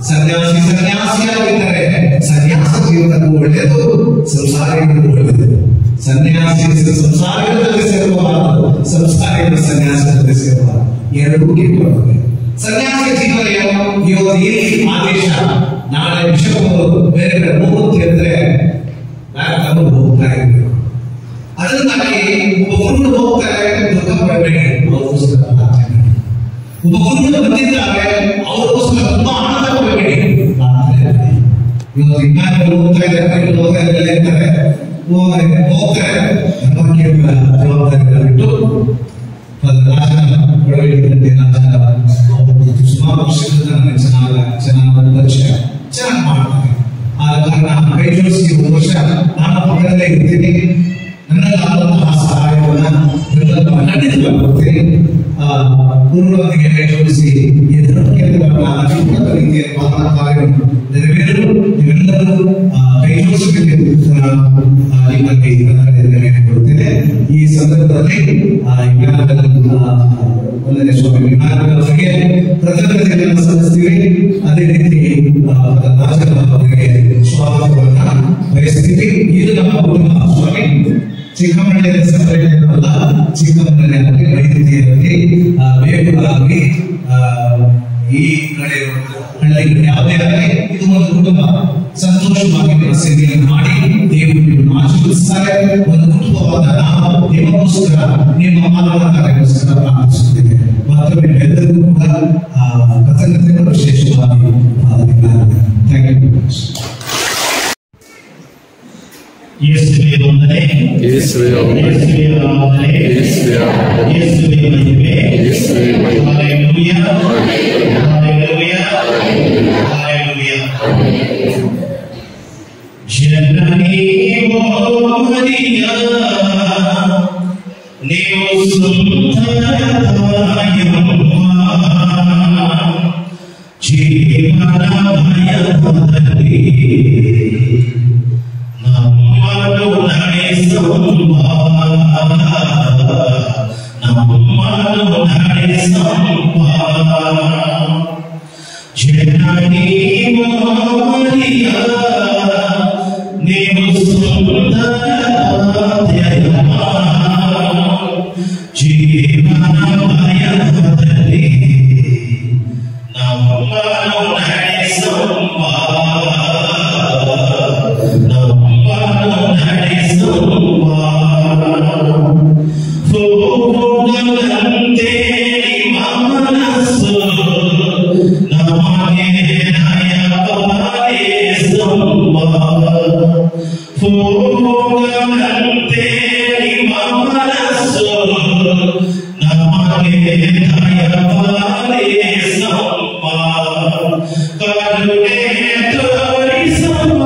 ಸನ್ಯಾಸಿಯಾಗಿದ್ದರೆ ಸನ್ಯಾಸ ಜೀವನಕ್ಕೂ ಒಳ್ಳೆಯದು, ಸಂಸಾರಿಗೂ ಒಳ್ಳೆಯದು. ಸನ್ಯಾಸಿ ಸಂಸಾರದಲ್ಲಿ ಸೇರಬಾರದು, ಸಂಸಾರಿಗಳು ಸನ್ಯಾಸದಲ್ಲಿ ಸೇರಬಾರದು. ಎರಡೂ ಕೇಳಬಾರದು. ಸನ್ಯಾಸಿ ಜೀವನ ಇವತ್ತು ಇಲ್ಲಿ ಆದೇಶ, ನಾಳೆ ವಿಷಯಗಳು ಬೇರೆ ಕಡೆ ಹೋಗುತ್ತೆ ಅಂದ್ರೆ ನಾನು ಹೋಗ್ತಾ ಇರ್ಬೇಕು. ಅದರಿಂದಾಗಿ ಒಬ್ಬ ಗುರುಗಳು ಹೋಗ್ತಾರೆ, ದುಃಖ ಪಡಬೇಡಿ, ಅವ್ರಿಗೋಸ್ಕರ ಒಬ್ಬ ಗುರುಗಳು ಬಂದಿದ್ದಾರೆ, ಅವ್ರಿಗೋಸ್ಕರ ತುಂಬಾ ಆನಂದ ಪಡಬೇಡಿ. ಇವತ್ತು ಇನ್ನಾರು ಹೋಗ್ತಾ ಇದ್ದಾರೆ, ಹೋಗ್ತಾರೆ ಧರ್ಮ ಕೇಂದ್ರ ಜವಾಬ್ದಾರಿಗಳನ್ನು ಬಿಟ್ಟು ಸುಮಾರು ವರ್ಷದಿಂದ ಚೆನ್ನಾಗಿ ಪರಿಚಯ ಚೆನ್ನಾಗಿ ಮಾಡ್ತಾರೆ. ಆದ ಕಾರಣ ಕೈ ಜೋಡಿಸಿ ಒಂದು ವರ್ಷ ನಾನು ಪಕ್ಕದಲ್ಲೇ ಇರ್ತೀನಿ. ನನ್ನಲ್ಲಾದಂತಹ ಸಹಾಯವನ್ನ ಕೊಡ್ತೀನಿ. ಗುರುಗಳೊಂದಿಗೆ ಕೈ ಜೋಡಿಸಿ ಈ ಧರ್ಮ ಕೇಂದ್ರಗಳನ್ನ ಅತ್ಯುನ್ನತ ರೀತಿಯ ಪಾಲನಾ ಕಾರ್ಯವನ್ನು ನೆರವೇರಲು ನೀವೆಲ್ಲರೂ ಕೈ ಜೋಡಿಸಬೇಕು ನಿಮ್ಮಲ್ಲಿ ಕೊಡ್ತೇನೆ. ಈ ಸಂದರ್ಭದಲ್ಲಿ ಒಂದನೇ ಸ್ವಾಮಿ ವಿವೇಕಾನಂದರಿಗೆ ಕೃತಜ್ಞತೆಯನ್ನು ಸಲ್ಲಿಸ್ತೀವಿ. ಅದೇ ರೀತಿ ರಾಜಕೀಯ ಸ್ವಾಗತವನ್ನ ಬಯಸ್ತೀವಿ. ಇದು ನಮ್ಮ ಕುಟುಂಬ. ಸ್ವಾಮಿ ಚಿಕ್ಕಮಗಳೂರಿನ ಸಭೆಯಲ್ಲ, ಚಿಕ್ಕಮಗಳೂರಿನಲ್ಲಿ ವೈದ್ಯಕೀಯವಾಗಿ ಬೇಗೂರಾಗಿ ಈ ಕಡೆ ಹಳ್ಳಿಗಳು ಯಾವುದೇ ಆಗಲಿ ಇದು ಒಂದು ಕುಟುಂಬ. ಸಂತೋಷವಾಗಿ ಸೇವೆಯನ್ನು ಮಾಡಿ ದೇವರು ಆಶೀರ್ವದಿಸ್ತಾರೆ. ಒಂದು ಕುಟುಂಬವಾದ ನಾವು ನಿಮಗೋಸ್ಕರ, ನಿಮ್ಮ ಮಾನವ ಕಾರ್ಯಕ್ಕೋಸ್ಕರ ಪ್ರಾರ್ಥಿಸುತ್ತೇವೆ. ಮತ್ತೊಮ್ಮೆ ಎಲ್ಲರಿಗೂ ಕೂಡ ಕೃತಜ್ಞತೆಗಳು ವಿಶೇಷವಾಗಿ ಥ್ಯಾಂಕ್ ಯು. ಯೇಸುವೇ ವಂದನೆ, ಯೇಸುವೇ ವಂದನೆ, ಯೇಸುವೇ ಆರಾಧನೆ, ಯೇಸುವೇ ಆರಾಧನೆ, ಯೇಸುವೇ ಮಹಿಮೆ, ಯೇಸುವೇ ಮಹಿಮೆ. ಹಲ್ಲೆಲೂಯಾ, ಹಲ್ಲೆಲೂಯಾ, ಹಲ್ಲೆಲೂಯಾ. ಜನನಿ ಓ ಮರಿಯ, ನೀವು ಸುಂದರತಾಯಮ್ಮ, ಜೀವನ ಭಯದಲ್ಲಿ ನಮ್ಮನ್ನು ನಡೆಸಮ್ಮ, ನಮ್ಮನ್ನು ನಡೆಸಮ್ಮ. ಜನನಿ ಓ ಮರಿಯ, ನೀವು ಸುಂದರತಾಯಮ್ಮ, ಜೀವನ ಭಯದಲ್ಲಿ ನಮ್ಮನ್ನು ನಡೆಸಮ್ಮ, ನಮ್ಮನ್ನು ನಡೆಸಮ್ಮ. ಫೋಗದಂತೆ ನಿಮ್ಮ ಮನಸ್ಸು ನಮಗೆ ನಯಪಾಲಿಸಮ್ಮ, ಫೋಗದಂತೆ ನಿಮ್ಮ ಮನಸ್ಸು ನಮಗೆ ನಯಪಾಲಿಸಮ್ಮ. ಕರುಣೆ ತೋರಿಸಮ್ಮ,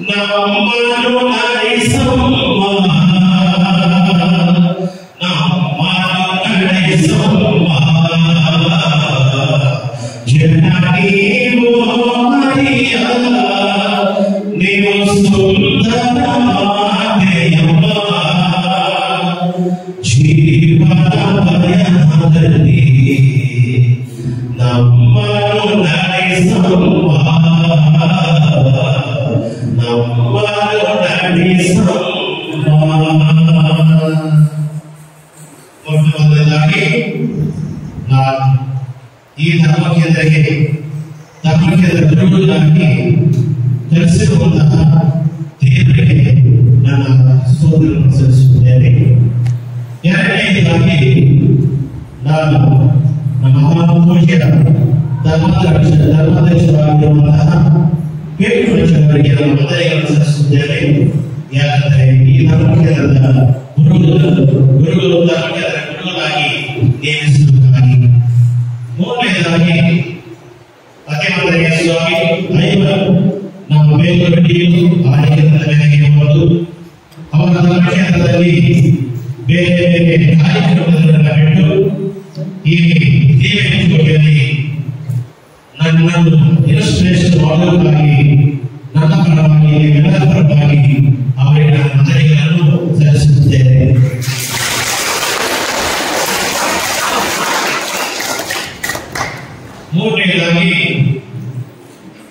ನಮ್ಮನ್ನು ನಡೆಸಮ್ಮ, ನಮ್ಮನ್ನು ನಡೆಸಮ್ಮ. ಜನನಿ ಓ ಮರಿಯ, ನೀವು ಸುಂದರ ಮಾತೆಯಮ್ಮ, ಜೀವನ ಭಯದಲ್ಲಿ ನಮ್ಮನ್ನು ನಡೆಸಮ್ಮ, ನಮ್ಮನ್ನು ನಡೆಸಮ್ಮ. ಮೊದಲನೇದಾಗಿ ನಾನು ಈ ಧರ್ಮಕೇಂದ್ರಕ್ಕೆ ಗುರುಗಳಾಗಿ ಕಲಿಸಿರುವಂತಹ ದೇವರಿಗೆ ನನ್ನ ಸ್ತೋತ್ರವನ್ನು ಸಲ್ಲಿಸುತ್ತೇನೆ. ಎರಡನೇದಾಗಿ ನಾನು ನಮ್ಮ ಮಹಾಪೂಜ್ಯ ಧರ್ಮಾಧ್ಯಕ್ಷರಾಗಿರುವಂತಹ ಪೇಟುವರಿಗೆ ನನ್ನ ವಂದನೆಗಳನ್ನು ಸಲ್ಲಿಸುತ್ತೇನೆ. ಯಾಕಂದರೆ ಈ ಧರ್ಮಕೇಂದ್ರದ ಗುರುಗಳು ಧರ್ಮಕೇಂದ್ರ ಗುರುಗಳಾಗಿ ನೇಮಿಸುವುದಾಗಿ. ಮೂರನೇದಾಗಿ ಅತಿಮಂದರಿಯ ಸ್ವಾಮಿ ಐವರು ನಮ್ಮ ಬೇಲೂರಿನಲ್ಲಿ ಆಡಳಿತದ ಮೇರೆಗೆ ಹೋಗುವುದು, ಅವರ ಧರ್ಮಕ್ಷೇತ್ರದಲ್ಲಿ ಬೇರೆ ಬೇರೆ ಕಾರ್ಯಕ್ರಮಗಳನ್ನು ಬಿಟ್ಟು ಈ ದೇವರಲ್ಲಿ ನನ್ನನ್ನು ಇಲ್ಲಸ್ಟ್ರೇಷನ್ ಮಾಡುವುದಾಗಿ ನನ್ನ ಪರವಾಗಿ ಎಲ್ಲರ ಪರವಾಗಿ ಅವರಿಗೆ ನನ್ನ ವಂದನೆಗಳನ್ನು ಸಲ್ಲಿಸುತ್ತೇನೆ. ಮೂರನೇದಾಗಿ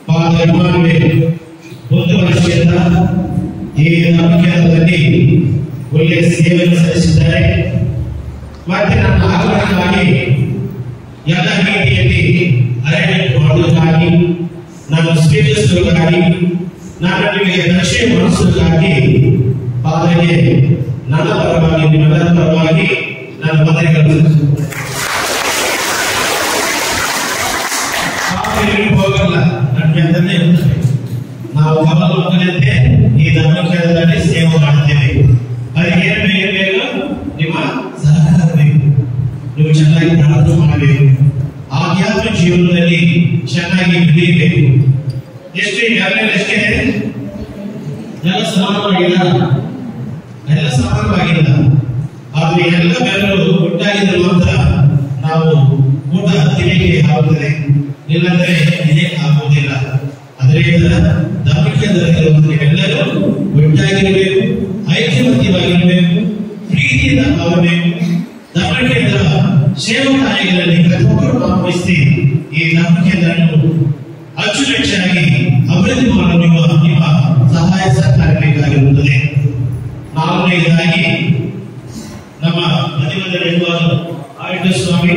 ಫಾದರ್ ಇಮ್ಮಾನುವೇಲ್ 1 ವರ್ಷದಿಂದ ಈ ಧರ್ಮಕೇಂದ್ರದಲ್ಲಿ ಒಳ್ಳೆಯ ಸೇವೆಯನ್ನು ಸಲ್ಲಿಸಿದ್ದಾರೆ. ಮತ್ತೆ ನನ್ನ ಆಗಮನಕ್ಕಾಗಿ ಎಲ್ಲ ರೀತಿಯಲ್ಲಿ ಅರೇಂಜ್ಮೆಂಟ್ ಮಾಡುವುದಕ್ಕಾಗಿ, ನನ್ನ ಸ್ಪೀಕರ್ಸ್ಗಳಿಗಾಗಿ, ನಾನು ನಿಮಗೆ ರಕ್ಷಣೆ ಮಾಡಿಸುವುದಕ್ಕಾಗಿ ಫಾದರ್ಗೆ ನನ್ನ ಪರವಾಗಿ ನಿಮ್ಮೆಲ್ಲರ ಪರವಾಗಿ ನನ್ನ ವಂದನೆಗಳನ್ನು ಸಲ್ಲಿಸುತ್ತೇನೆ. ಹೋಗಲ್ಲ, ನಮಗೆ ಅದನ್ನೇ ಇರುತ್ತದೆ. ನಾವು ಕಮಲ ಮಕ್ಕಳಂತೆ ಈ ಧರ್ಮಕೇಂದ್ರದಲ್ಲಿ ಸೇವೆ ಮಾಡುತ್ತೇವೆ. ಅದಕ್ಕೆ ಏನು ಬೇಕು? ನಿಮ್ಮ ಸಹಕಾರ ಬೇಕು. ನೀವು ಚೆನ್ನಾಗಿ ಪ್ರಾರ್ಥನೆ ಮಾಡಬೇಕು, ಆಧ್ಯಾತ್ಮಿಕ ಜೀವನದಲ್ಲಿ ಚೆನ್ನಾಗಿ ಬೆಳೆಯಬೇಕು. ಎಷ್ಟೇ ಎಷ್ಟೇ ಎಲ್ಲ ಸಮಾನವಾಗಿಲ್ಲ, ಆದರೆ ಎಲ್ಲ ಬೆರಳು ಒಟ್ಟಾಗಿದ್ದರೆ ಮಾತ್ರ ನಾವು ಊಟ ತಿನ್ನಲಿಕ್ಕೆ ಆಗುತ್ತದೆ, ಇಲ್ಲಂದ್ರೆ ಇದೇ ಆಗುವುದಿಲ್ಲ. ಅದರಿಂದ ಧರ್ಮಕೇಂದ್ರದಲ್ಲಿ ಎಲ್ಲರೂ ಒಟ್ಟಾಗಿರಬೇಕು, ಐಕ್ಯಮತ್ಯವಾಗಿರಬೇಕು, ಪ್ರೀತಿಯಿಂದ ಆಗಬೇಕು. ಧರ್ಮಕೇಂದ್ರ ಸೇವಕಾಯಗಳಲ್ಲಿ ಪ್ರತಿಯೊಬ್ಬರು ಭಾಗವಹಿಸಿ ಈ ಧರ್ಮಕೇಂದ್ರವನ್ನು ಅಚ್ಚುಕಟ್ಟಾಗಿ ಅಭಿವೃದ್ಧಿ ಮಾಡಲು ನಿಮ್ಮ ಸಹಾಯ ಸಹಕಾರ ಬೇಕಾಗಿರುತ್ತದೆ. ನಾಲ್ಕನೇದಾಗಿ ನಮ್ಮ ಅಧಿಪತಿ ಆಯುಧ ಸ್ವಾಮಿ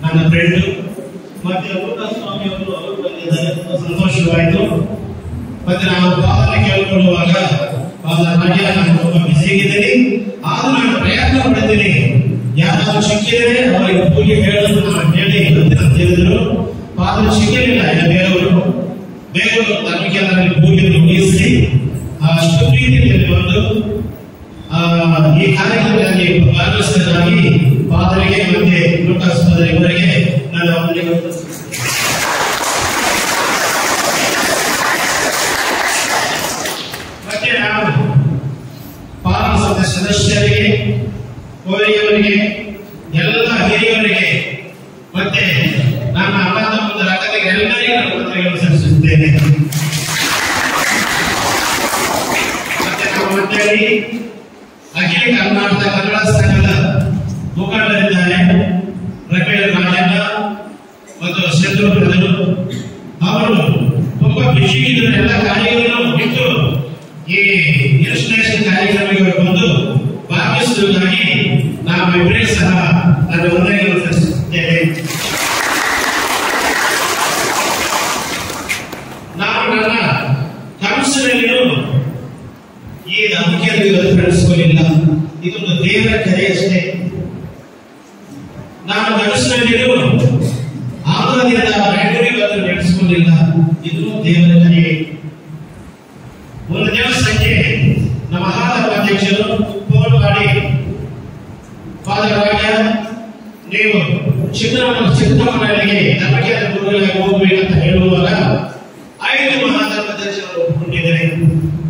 ನನ್ನ ಫ್ರೆಂಡ್ ಮತ್ತೆ ಊಟ ಸ್ವಾಮಿ ಅವರು ಬಂದಿದ್ದಾರೆ, ಸಂತೋಷವಾಯಿತು. ಮತ್ತೆ ನಾನು ಪಾದನೆ ಕೇಳಿಕೊಳ್ಳುವಾಗ ನಾನು ತುಂಬಾ ಬಿಸಿ ಆಗಿದ್ದೀನಿ, ಆದ್ರೂ ನಾನು ಪ್ರಯತ್ನ ಪಡ್ತೀನಿ. ಯಾರು ಸಿಕ್ಕಿದರೆ ಅವರಿಗೆ ಪೂಜೆ ಹೇಳಲು ನಾನು ಹೇಳಿ ಅಂತ ಹೇಳಿದ್ರು. ಪಾದನೆ ಸಿಕ್ಕಲಿಲ್ಲ, ಬೇರೆಯವರು ಧರ್ಮಕೇಂದ್ರದಲ್ಲಿ ಪೂಜೆ ಮುಗಿಸಿ ಅಷ್ಟು ಪ್ರೀತಿಯಲ್ಲಿ ಬಂದು ಈ ಕಾರ್ಯಕ್ರಮದಲ್ಲಿ ಭಾಗವಹಿಸಿದರಾಗಿ ಪಾದರಿಗೆ ಮತ್ತೆ ಲೂಕಾಸ್ ಇವರಿಗೆ ನಾನು ಮತ್ತೆ ನಾವು ಪಾಲನ ಸದಸ್ಯರಿಗೆ, ಕೋರಿಯವರಿಗೆ, ಎಲ್ಲ ಹಿರಿಯವರಿಗೆ ಮತ್ತೆ ನನ್ನ ಅಣ್ಣ ತಮ್ಮಂದಿರ ಅಕ್ಕರಿಗೆ ಎಲ್ಲರಿಗೂ ನಾನು ಪತ್ರಗಳನ್ನು ಸಲ್ಲಿಸುತ್ತೇನೆ. ಮತ್ತೆ ನಮ್ಮ ಮಂಡಳಿ ಅಖಿಲ ಕರ್ನಾಟಕ ಕನ್ನಡ ಸಂಘದ ಮುಖಂಡರಿದ್ದಾರೆ, ರಮೇಶ್ ರಾಜಣ್ಣ ಮತ್ತು ಶತ್ರುಘ್ನರು. ಅವರು ತುಂಬಾ ಖುಷಿ ಇದ್ದರು. ಎಲ್ಲ ಕಾರ್ಯಗಳನ್ನು ಬಿಟ್ಟು ಈ ಇನ್ಸ್ಪಿರೇಷನ್ ಕಾರ್ಯಕ್ರಮಗಳಿಗೆ ಬಂದು ಭಾಗವಹಿಸುವುದಾಗಿ ನಾವಿಬ್ಬರೇ ಸಹ ನನ್ನ ವಂದನೆಗಳನ್ನು ಸಲ್ಲಿಸುತ್ತೇವೆ. ನಾನು ನನ್ನ ಕನಸಿನಲ್ಲಿಯೂ ಈ ನಂಬಿಕೆಯನ್ನು ಬೆಳೆಸಿಕೊಳ್ಳಿಲ್ಲ. ಇದೊಂದು ದೇವರ ಕರೆ ಅಷ್ಟೇ. ನಾನು ಕನಸಿನಲ್ಲಿಯೂ ಆಂಧ್ರದಿಂದ ಬ್ಯಾಂಗ್ಳೂರಿಗೆ ಬೆಳೆಸಿಕೊಂಡಿಲ್ಲ. ಇದು ದೇವರ ಕರೆ. ಒಂದು ದೇವಸ್ಥಾನಕ್ಕೆ ನಮ್ಮ ಅಧ್ಯಕ್ಷರು ಫೋನ್ ಮಾಡಿ, ಫಾದರ್ ರಾಜ, ನೀವು ಚಿಕ್ಕಮಗಳೂರಿಗೆ ನಂಬಿಕೆಯ ಗುರುಗಳಾಗಿ ಹೋಗಬೇಕಂತ ಹೇಳುವಾಗ 5 ಮಹಾಧರ್ಮಾಧ್ಯಕ್ಷರು ಒಪ್ಪಿಕೊಂಡಿದ್ದಾರೆ.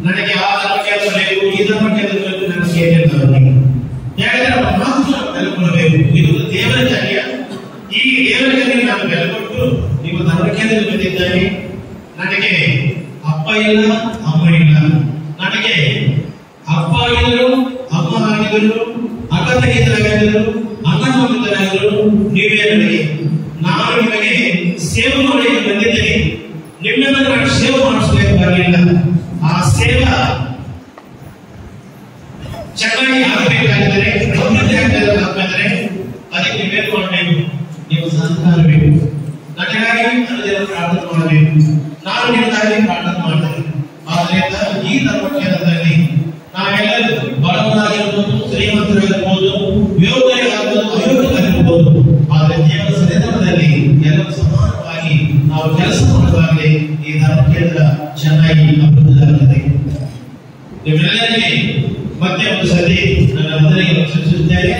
ನನಗೆ ಆ ಧರ್ಮಕ್ಕೆ ಬೇಕು, ಈ ಧರ್ಮಕ್ಕೆ ಬೇಕು, ನನಗೆ ಯಾಕಂದ್ರೆ ನಮ್ಮ ಮಾತು ಬೆಲೆಕೊಡಬೇಕು. ಇದು ದೇವರ ಕಾರ್ಯ. ಈ ದೇವರ ಕಾರ್ಯ ನಾನು ಬೆಲೆಕೊಟ್ಟು ನಿಮ್ಮ ಧರ್ಮಕ್ಕೆ ಬಂದಿದ್ದೇನೆ. ನನಗೆ ಅಪ್ಪ ಇಲ್ಲ, ಅಮ್ಮ ಇಲ್ಲ. ನನಗೆ ಅಪ್ಪ ಆಗಿದ್ರು, ಅಮ್ಮ ಆಗಿದ್ರು, ಅಕ್ಕ ತಂಗಿಯರಾಗಿದ್ರು, ಅಣ್ಣ ತಮ್ಮಂದಿರಾಗಿದ್ರು. ನೀವೇ ನನಗೆ. ನಾನು ನಿಮಗೆ ಸೇವೆ ಮಾಡಿ ಬಂದಿದ್ದೇನೆ. ನಿಮ್ಮೆಲ್ಲ ನಾನು ಸೇವೆ ಮಾಡಿಸಬೇಕಾಗಿಲ್ಲ. ಆ ಸೇವಾ ಚೆನ್ನಾಗಿ ಆಗಬೇಕಾಗಿದ್ದರೆ, ಅಭಿವೃದ್ಧಿ ಆಗಬೇಕಾದರೆ ಅದಕ್ಕೆ ನೀವೇನು ಮಾಡಬೇಕು? ನೀವು ಸಹಕಾರ ಬೇಕು. ನನಗಾಗಿ ಅನುದಿನ ಪ್ರಾರ್ಥನೆ ಮಾಡಬೇಕು. ನಾನು ನಿಮಗಾಗಿ ಪ್ರಾರ್ಥನೆ ಮಾಡ್ತೇನೆ. ಆದ್ದರಿಂದ ಈ ಧರ್ಮಕೇಂದ್ರದಲ್ಲಿ ನಾವೆಲ್ಲರೂ ಬಡವರಾಗಿರ್ಬೋದು, ಶ್ರೀಮಂತರಾಗಿರ್ಬೋದು, ಯೋಗ್ಯರಾಗಿರ್ಬೋದು, ಅಯೋಗ್ಯರಾಗಿರ್ಬೋದು, ಆದರೆ ದೇವರ ಸನ್ನಿಧಾನದಲ್ಲಿ ಎಲ್ಲರೂ ಸಮಾನವಾಗಿ ನಾವು ಕೆಲಸ ಮಾಡುವಾಗಲೇ ಈ ಧರ್ಮಕೇಂದ್ರ ಚೆನ್ನಾಗಿ ಅಭಿವೃದ್ಧಿ ಆಗುತ್ತದೆ. ನಿಮ್ಮೆಲ್ಲರಿಗೆ ಮತ್ತೆ ಒಂದು ಸತಿ ನನ್ನ ವಂದನೆಗಳನ್ನು ಸಲ್ಲಿಸುತ್ತೇನೆ.